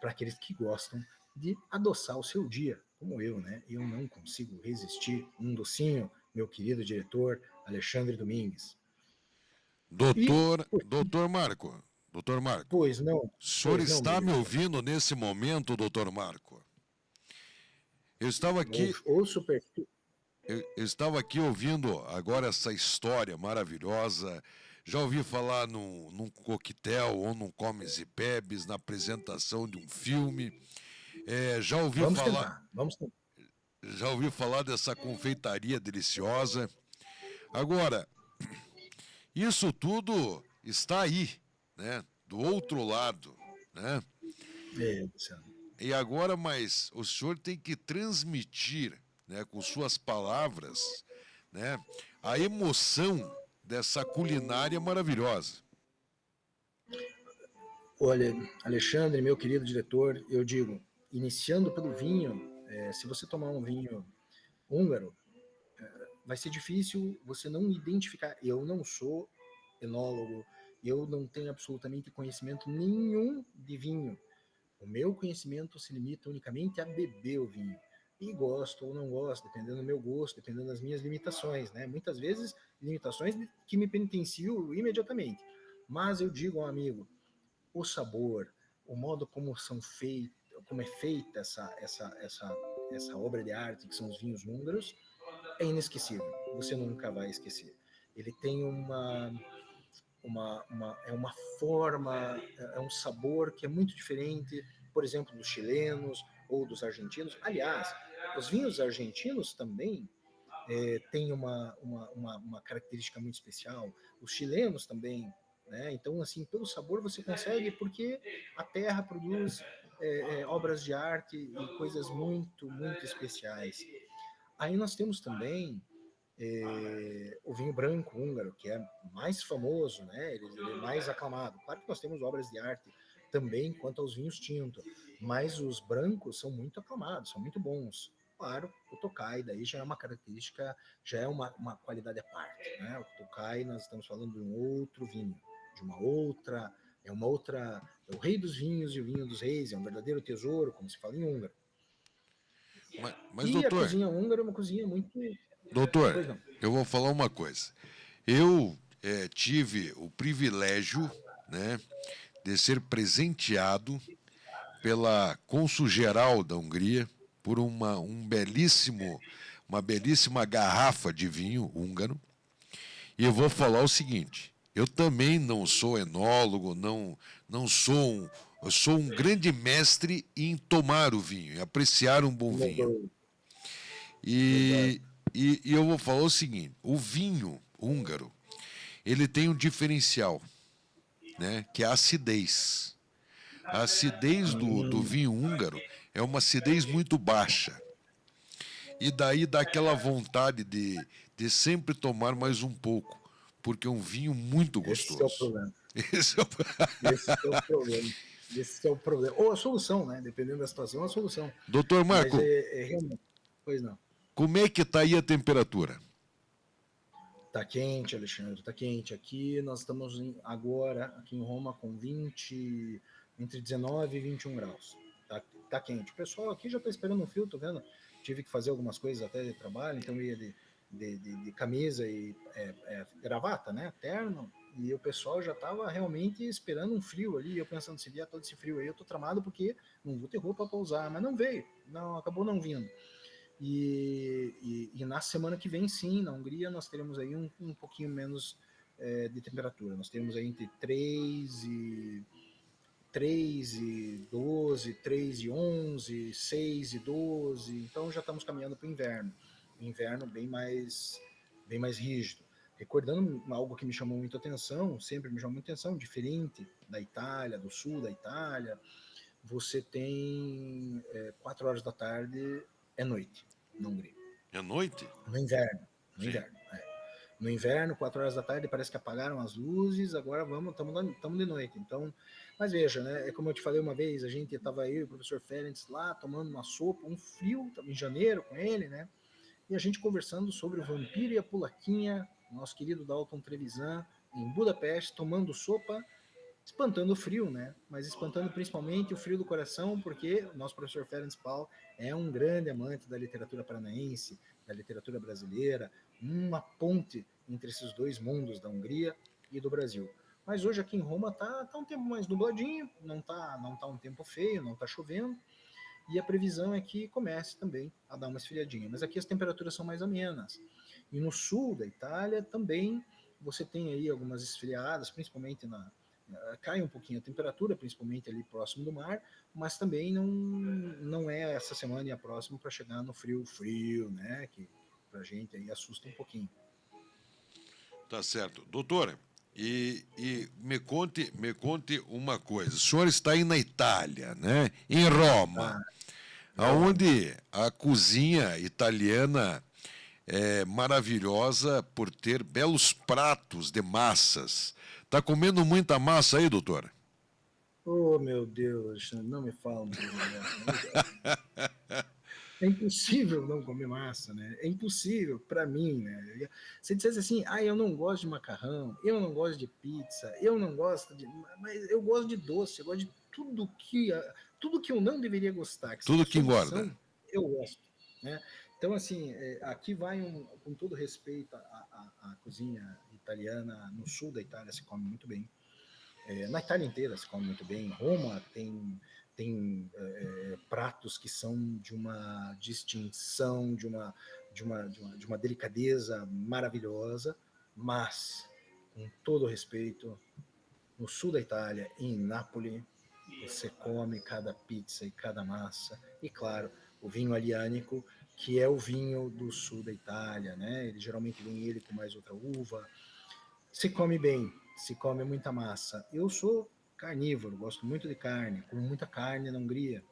para aqueles que gostam de adoçar o seu dia, como eu, né? Eu não consigo resistir um docinho, meu querido diretor Alexandre Domingues. Doutor Marco, Pois não, o senhor meu está me diretor. ouvindo nesse momento, doutor Marco? Eu estava aqui ouvindo agora essa história maravilhosa. Já ouvi falar num coquetel ou num comes e bebes, na apresentação de um filme. Vamos tentar. Já ouvi falar dessa confeitaria deliciosa. Agora, isso tudo está aí, né? Do outro lado, né? Luciano. E agora, mas o senhor tem que transmitir, né, com suas palavras, né, a emoção dessa culinária maravilhosa. Olha, Alexandre, meu querido diretor, eu digo, iniciando pelo vinho, se você tomar um vinho húngaro, vai ser difícil você não identificar. Eu não sou enólogo, Eu não tenho absolutamente conhecimento nenhum de vinho. O meu conhecimento se limita unicamente a beber o vinho. E gosto ou não gosto, dependendo do meu gosto, dependendo das minhas limitações, né? Muitas vezes, limitações que me penitenciam imediatamente. Mas eu digo ao amigo, o sabor, o modo como são feitos, como é feita essa obra de arte, que são os vinhos húngaros, é inesquecível. Você nunca vai esquecer. Ele tem é uma forma, é um sabor que é muito diferente, por exemplo, dos chilenos ou dos argentinos. Aliás, os vinhos argentinos também têm uma característica muito especial. Os chilenos também, né? Então, assim, pelo sabor você consegue, porque a terra produz obras de arte e coisas muito, muito especiais. Aí nós temos também o vinho branco húngaro, que é mais famoso, né? Ele é mais aclamado. Claro que nós temos obras de arte também quanto aos vinhos tinto, mas os brancos são muito aclamados, são muito bons. Claro, o Tokai daí já é uma característica, já é uma qualidade à parte, né? O Tokai nós estamos falando de um outro vinho, de uma outra, é o rei dos vinhos e o vinho dos reis, é um verdadeiro tesouro, como se fala em húngaro. Mas E a doutor, cozinha húngara é uma cozinha muito... doutor, Pois não. eu vou falar uma coisa. Eu tive o privilégio, né, de ser presenteado pela cônsul-geral da Hungria por uma belíssima garrafa de vinho húngaro. E eu vou falar o seguinte: eu também não sou enólogo, não sou eu sou um grande mestre em tomar o vinho, em apreciar um bom vinho. Legal. E, e eu vou falar o seguinte: o vinho húngaro ele tem um diferencial, né, que é a acidez. A acidez do vinho húngaro é uma acidez muito baixa. E daí dá aquela vontade de sempre tomar mais um pouco, porque é um vinho muito Esse é o gostoso. problema. Esse é o... Esse é o problema. Esse é o problema. Ou a solução, né? Dependendo da situação, a solução. Doutor Mas Marco, realmente. Pois não. como é que está aí a temperatura? Tá quente, Alexandre, tá quente. Aqui nós estamos agora, aqui em Roma, com 20, entre 19 e 21 graus. Tá quente. O pessoal aqui já tá esperando um frio, tô vendo. Tive que fazer algumas coisas até de trabalho, então ia de camisa e gravata, né? Terno. E o pessoal já tava realmente esperando um frio ali. Eu pensando, se vier todo esse frio aí, eu tô tramado porque não vou ter roupa para usar. Mas não veio, não, acabou não vindo. E na semana que vem, sim, na Hungria, nós teremos aí um pouquinho menos de temperatura. Nós teremos aí entre 3 e 12, 3 e 11, 6 e 12. Então já estamos caminhando para o inverno. Um inverno bem mais rígido. Recordando algo que me chamou muita atenção, sempre me chamou muita atenção, diferente da Itália, do sul da Itália, você tem 4 horas da tarde, é noite na Hungria. É noite? No inverno. No Sim. inverno. No inverno, 4 horas da tarde, parece que apagaram as luzes, agora estamos de noite. Então, mas veja, né? É como eu te falei uma vez, a gente estava aí, o professor Ferenc lá, tomando uma sopa, um frio, estava em janeiro com ele, né? E a gente conversando sobre o Vampiro e a Pulaquinha, nosso querido Dalton Trevisan, em Budapeste, tomando sopa, espantando o frio, né? Mas espantando principalmente o frio do coração, porque o nosso professor Ferenc Paul é um grande amante da literatura paranaense, da literatura brasileira, uma ponte entre esses dois mundos, da Hungria e do Brasil. Mas hoje aqui em Roma tá um tempo mais nubladinho, não tá um tempo feio, não tá chovendo, e a previsão é que comece também a dar uma esfriadinha. Mas aqui as temperaturas são mais amenas. E no sul da Itália também você tem aí algumas esfriadas, principalmente cai um pouquinho a temperatura, principalmente ali próximo do mar, mas também não é essa semana e a próxima para chegar no frio, né? Que pra gente aí assusta um pouquinho. Tá certo. Doutora, e me conte uma coisa. O senhor está aí na Itália, né? Em Roma, aonde a cozinha italiana é maravilhosa por ter belos pratos de massas. Tá comendo muita massa aí, doutora? Oh, meu Deus, não me fala. É impossível não comer massa, né? É impossível para mim, né? Se dissesse assim, eu não gosto de macarrão, eu não gosto de pizza, eu não gosto de, mas eu gosto de doce, eu gosto de tudo que eu não deveria gostar, que Tudo seja que só engorda. opção, eu gosto, né? Então assim, aqui vai com todo respeito à cozinha italiana, no sul da Itália se come muito bem. Na Itália inteira se come muito bem. Roma tem pratos que são de uma distinção, de uma delicadeza maravilhosa, mas, com todo respeito, no sul da Itália, em Nápoles, você come cada pizza e cada massa, e claro, o vinho aliânico, que é o vinho do sul da Itália, né? Ele geralmente vem ele com mais outra uva, se come bem, se come muita massa. Eu sou carnívoro, gosto muito de carne, como muita carne na Hungria,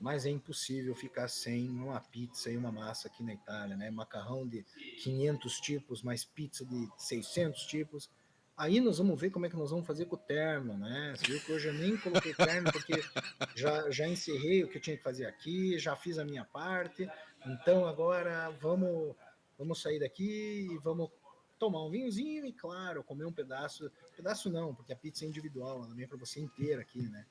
mas é impossível ficar sem uma pizza e uma massa aqui na Itália, né? Macarrão de 500 tipos, mais pizza de 600 tipos. Aí nós vamos ver como é que nós vamos fazer com o terno, né? Você viu que hoje eu nem coloquei terno porque já encerrei o que eu tinha que fazer aqui, já fiz a minha parte. Então agora vamos sair daqui e vamos tomar um vinhozinho e, claro, comer um pedaço. Pedaço não, porque a pizza é individual, ela vem para você inteira aqui, né?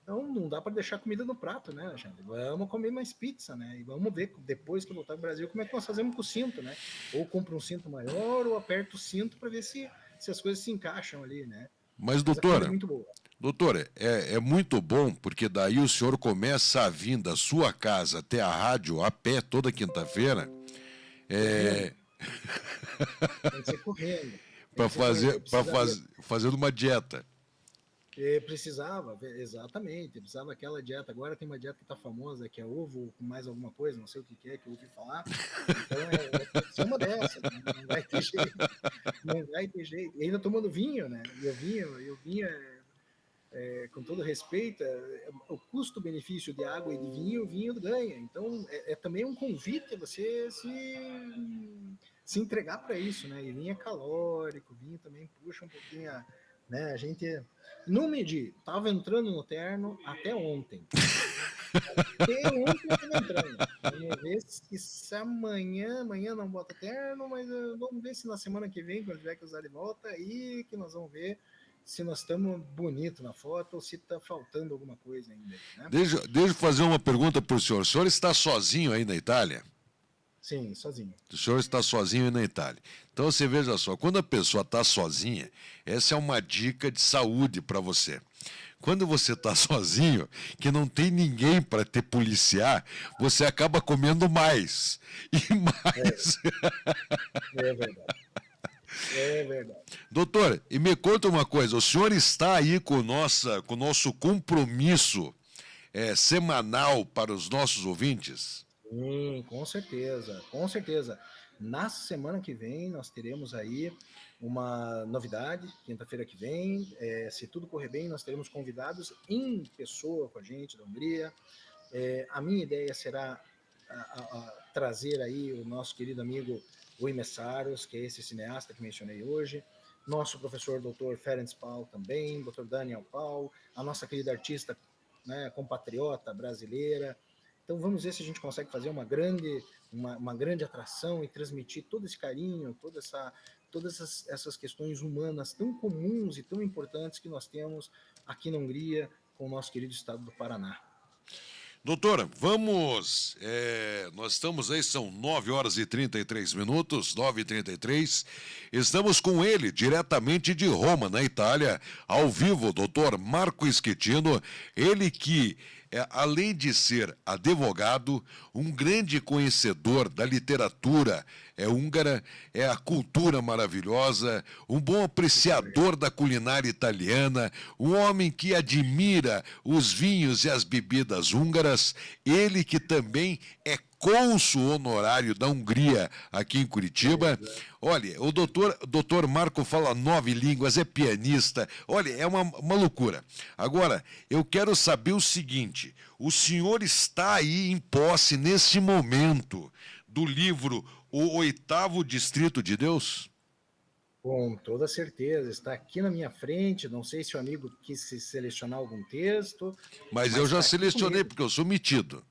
Então não dá para deixar comida no prato, né, gente? Vamos comer mais pizza, né? E vamos ver depois que eu voltar ao Brasil como é que nós fazemos com o cinto, né? Ou compro um cinto maior ou aperto o cinto para ver se as coisas se encaixam ali, né? Mas, Mas a comida é doutora, muito boa. doutora, é muito bom, porque daí o senhor começa a vir da sua casa até a rádio a pé toda quinta-feira, Correndo, é, tem que ser correndo. Tem para que ser correndo. fazer, fazendo uma dieta. Precisava, exatamente, precisava aquela dieta. Agora tem uma dieta que está famosa, que é ovo com mais alguma coisa, não sei o que é, que eu ouvi falar. Então tem que ser uma dessas, né? Não vai ter jeito. Não vai ter jeito. E ainda tomando vinho, né? E eu vinha com todo respeito, o custo-benefício de água e de vinho, o vinho ganha. Então é também um convite a você se entregar para isso, né? E vinho é calórico, vinho também puxa um pouquinho né? A gente não medi, tava entrando no terno até ontem. Até ontem eu tava entrando. Vamos ver se amanhã não bota terno, mas vamos ver se na semana que vem, quando tiver que usar de volta, aí que nós vamos ver se nós estamos bonito na foto ou se está faltando alguma coisa ainda, né? Deixa eu fazer uma pergunta para o senhor. O senhor está sozinho aí na Itália? Sim, sozinho. O senhor está sozinho aí na Itália. Então você veja só, quando a pessoa está sozinha, essa é uma dica de saúde para você. Quando você está sozinho, que não tem ninguém para te policiar, você acaba comendo mais. E mais. É verdade. É verdade. Doutor, e me conta uma coisa, o senhor está aí com o nosso compromisso semanal para os nossos ouvintes? Sim, com certeza, com certeza. Na semana que vem nós teremos aí uma novidade, quinta-feira que vem, se tudo correr bem, nós teremos convidados em pessoa com a gente da Hungria. A minha ideia será trazer aí o nosso querido amigo Rui Messaros, que é esse cineasta que mencionei hoje, nosso professor Dr. Ferenc Paul também, Dr. Daniel Paul, a nossa querida artista, né, compatriota brasileira. Então vamos ver se a gente consegue fazer uma grande atração e transmitir todo esse carinho, todas essas questões humanas tão comuns e tão importantes que nós temos aqui na Hungria com o nosso querido estado do Paraná. Doutora, vamos. Nós estamos aí, são 9h33, 9h33. Estamos com ele, diretamente de Roma, na Itália, ao vivo, doutor Marco Schettino, ele que, além de ser advogado, um grande conhecedor da literatura húngara, a cultura maravilhosa, um bom apreciador da culinária italiana, um homem que admira os vinhos e as bebidas húngaras, ele que também é cônsul honorário da Hungria aqui em Curitiba. Olha, o doutor Marco fala 9 línguas, é pianista. Olha, é uma loucura. Agora, eu quero saber o seguinte, o senhor está aí em posse, nesse momento, do livro O Oitavo Distrito de Deus? Com toda certeza, está aqui na minha frente. Não sei se o amigo quis selecionar algum texto. Mas eu já está aqui selecionei, comigo. porque eu sou metido.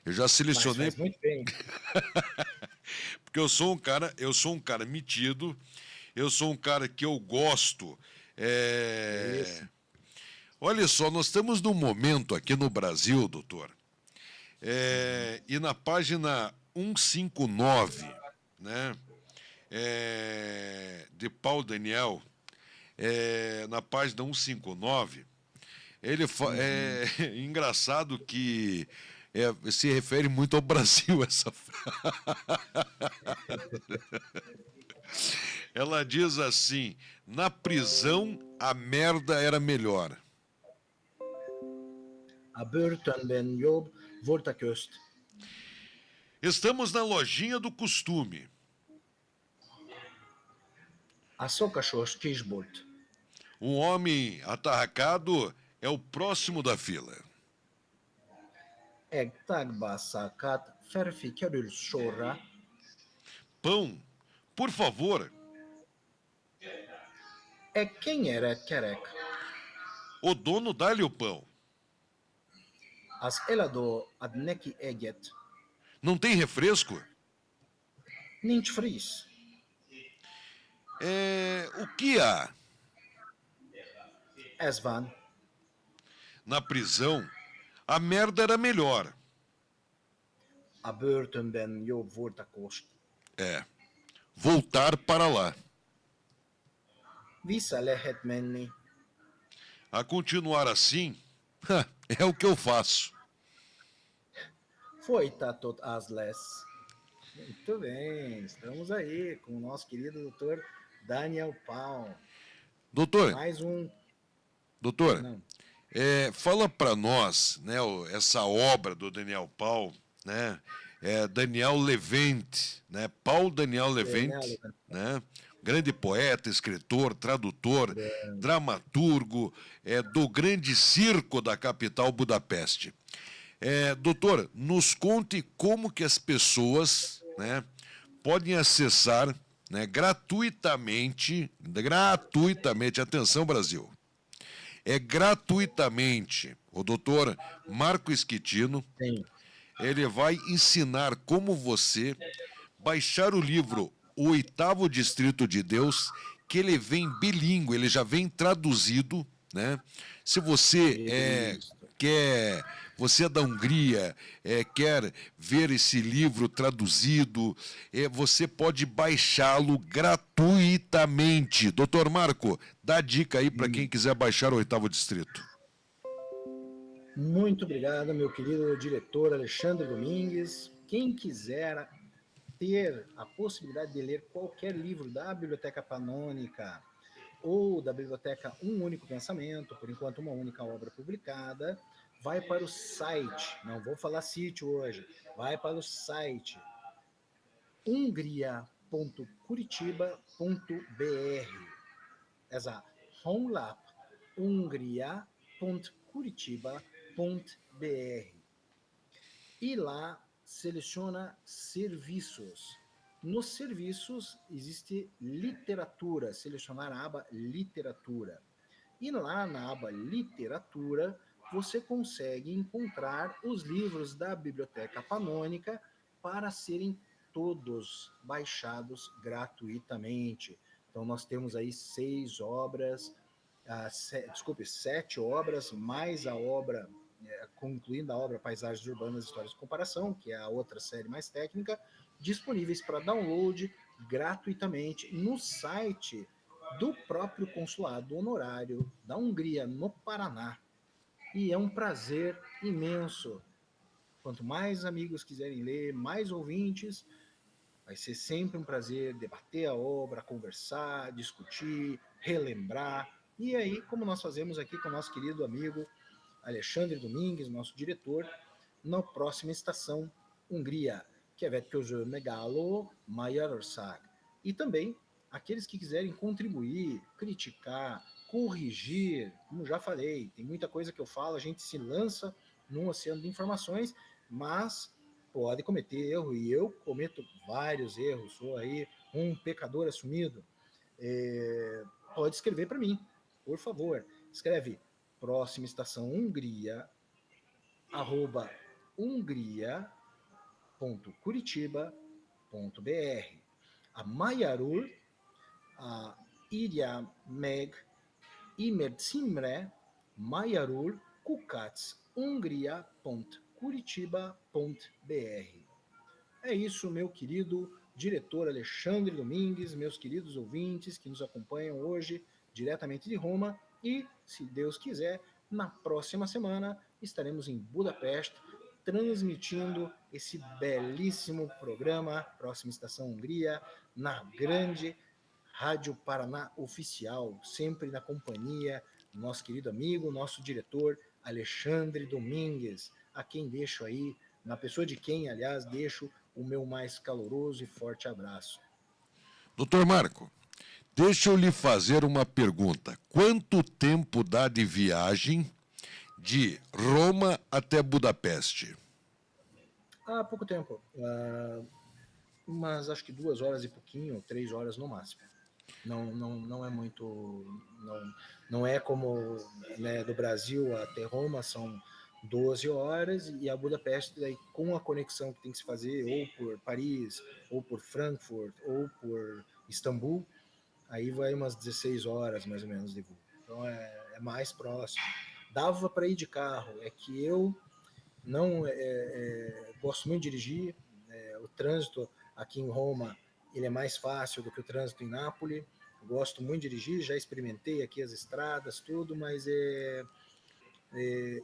Eu já Mas selecionei, faz muito bem. porque eu sou um cara metido, eu sou um cara que eu gosto. Isso. Olha só, nós estamos num momento aqui no Brasil, doutor, e na página 159, né, de Paulo Daniel, na página 159, é engraçado que se refere muito ao Brasil essa. Ela diz assim: na prisão a merda era melhor. A börtönben jobb volt a közt. Estamos na lojinha do costume. A szokásos kisbolt. Um homem atarracado é o próximo da fila. Egy tagba szakadt férfi kerül sorra. Pão, por favor. Egy kenyeret kerek. O dono dá-lhe o pão. Az eladó ad neki egyet. Não tem refresco? Nincs friss. O que há? Ez van. Na prisão, a merda era melhor. A börtönben jobb volt a kost. Voltar para lá. Vissza lehet menni. A continuar assim, é o que eu faço. Folytatott az lesz. Muito bem, estamos aí com o nosso querido doutor Daniel Paul. Doutor, Mais um. doutor, Não. fala para nós, né, essa obra do Daniel Paul, né, Daniel Levente, né, Paul Daniel Levente, né, grande poeta, escritor, tradutor, dramaturgo, do grande circo da capital Budapeste. Doutor, nos conte como que as pessoas, né, podem acessar, né, gratuitamente, atenção Brasil, gratuitamente, o doutor Marco Schettino, Sim. ele vai ensinar como você baixar o livro O Oitavo Distrito de Deus, que ele vem bilíngue, ele já vem traduzido, né? Se você você é da Hungria, quer ver esse livro traduzido, você pode baixá-lo gratuitamente. Doutor Marco, dá dica aí para quem quiser baixar o Oitavo Distrito. Muito obrigado, meu querido diretor Alexandre Domingues. Quem quiser ter a possibilidade de ler qualquer livro da Biblioteca Panônica ou da Biblioteca Um Único Pensamento, por enquanto uma única obra publicada, vai para o site, não vou falar sítio hoje, vai para o site hungria.curitiba.br. Essa honlap hungria.curitiba.br. E lá seleciona serviços. Nos serviços existe literatura, selecionar a aba literatura. E lá na aba literatura você consegue encontrar os livros da Biblioteca Panônica para serem todos baixados gratuitamente. Então nós temos aí 7 obras, mais a obra, concluindo a obra Paisagens Urbanas, Histórias de Comparação, que é a outra série mais técnica, disponíveis para download gratuitamente no site do próprio consulado honorário da Hungria, no Paraná. E é um prazer imenso. Quanto mais amigos quiserem ler, mais ouvintes, vai ser sempre um prazer debater a obra, conversar, discutir, relembrar. E aí, como nós fazemos aqui com o nosso querido amigo Alexandre Domingues, nosso diretor, na próxima estação Hungria, que é Vetközi Megalo Magyarország. E também aqueles que quiserem contribuir, criticar, corrigir, como já falei, tem muita coisa que eu falo, a gente se lança num oceano de informações, mas pode cometer erro, e eu cometo vários erros, sou aí um pecador assumido. Pode escrever para mim, por favor. Escreve próxima estação Hungria, @hungria A Mayarul, a Iria Meg, Imercimre, Mayarul, Kukats, Hungria.curitiba.br. É isso, meu querido diretor Alexandre Domingues, meus queridos ouvintes que nos acompanham hoje diretamente de Roma e, se Deus quiser, na próxima semana estaremos em Budapeste transmitindo esse belíssimo programa, Próxima Estação Hungria, na grande Rádio Paraná Oficial, sempre na companhia do nosso querido amigo, nosso diretor Alexandre Domingues, a quem deixo aí, na pessoa de quem, aliás, deixo o meu mais caloroso e forte abraço. Doutor Marco, deixa eu lhe fazer uma pergunta. Quanto tempo dá de viagem de Roma até Budapeste? Há pouco tempo, mas acho que 2 horas e pouquinho, 3 horas no máximo. Não é muito, não é como, né, do Brasil até Roma, são 12 horas, e a Budapeste, daí, com a conexão que tem que se fazer, ou por Paris, ou por Frankfurt, ou por Istambul, aí vai umas 16 horas, mais ou menos, de voo. Então é mais próximo. Dava para ir de carro, é que eu não gosto muito de dirigir, o trânsito aqui em Roma ele é mais fácil do que o trânsito em Nápoles. Gosto muito de dirigir, já experimentei aqui as estradas, tudo, mas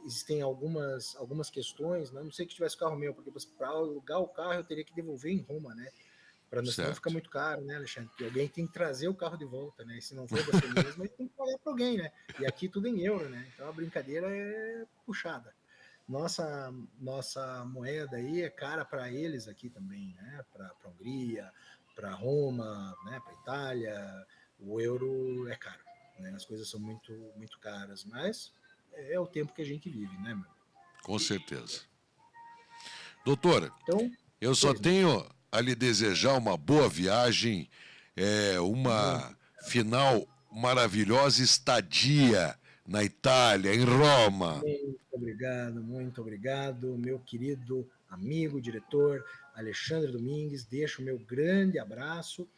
existem algumas questões, né? Não sei que tivesse carro meu, porque para alugar o carro eu teria que devolver em Roma, né? Para senão fica muito caro, né, Alexandre? Porque alguém tem que trazer o carro de volta, né? E se não for você mesmo, aí tem que pagar para alguém, né? E aqui tudo em euro, né? Então a brincadeira é puxada. Nossa moeda aí é cara para eles aqui também, né? Para a Hungria, para Roma, né? Para Itália, o euro é caro, né? As coisas são muito caras, mas é o tempo que a gente vive, né, meu? Com certeza. Doutora, então, eu só tenho a lhe desejar uma boa viagem, uma final maravilhosa estadia na Itália, em Roma. Muito obrigado, meu querido amigo, diretor Alexandre Domingues. Deixo o meu grande abraço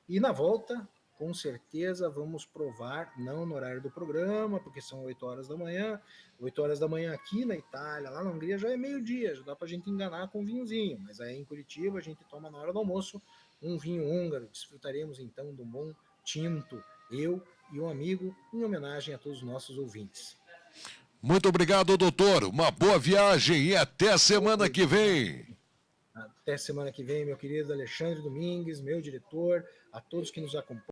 e na volta, com certeza, vamos provar, não no horário do programa, porque são 8 horas da manhã. 8 horas da manhã aqui na Itália, lá na Hungria já é meio-dia, já dá pra gente enganar com um vinhozinho, mas aí em Curitiba a gente toma na hora do almoço um vinho húngaro. Desfrutaremos então do bom tinto, eu e um amigo, em homenagem a todos os nossos ouvintes. Muito obrigado, doutor. Uma boa viagem e até a semana que vem. Até semana que vem, meu querido Alexandre Domingues, meu diretor, a todos que nos acompanham.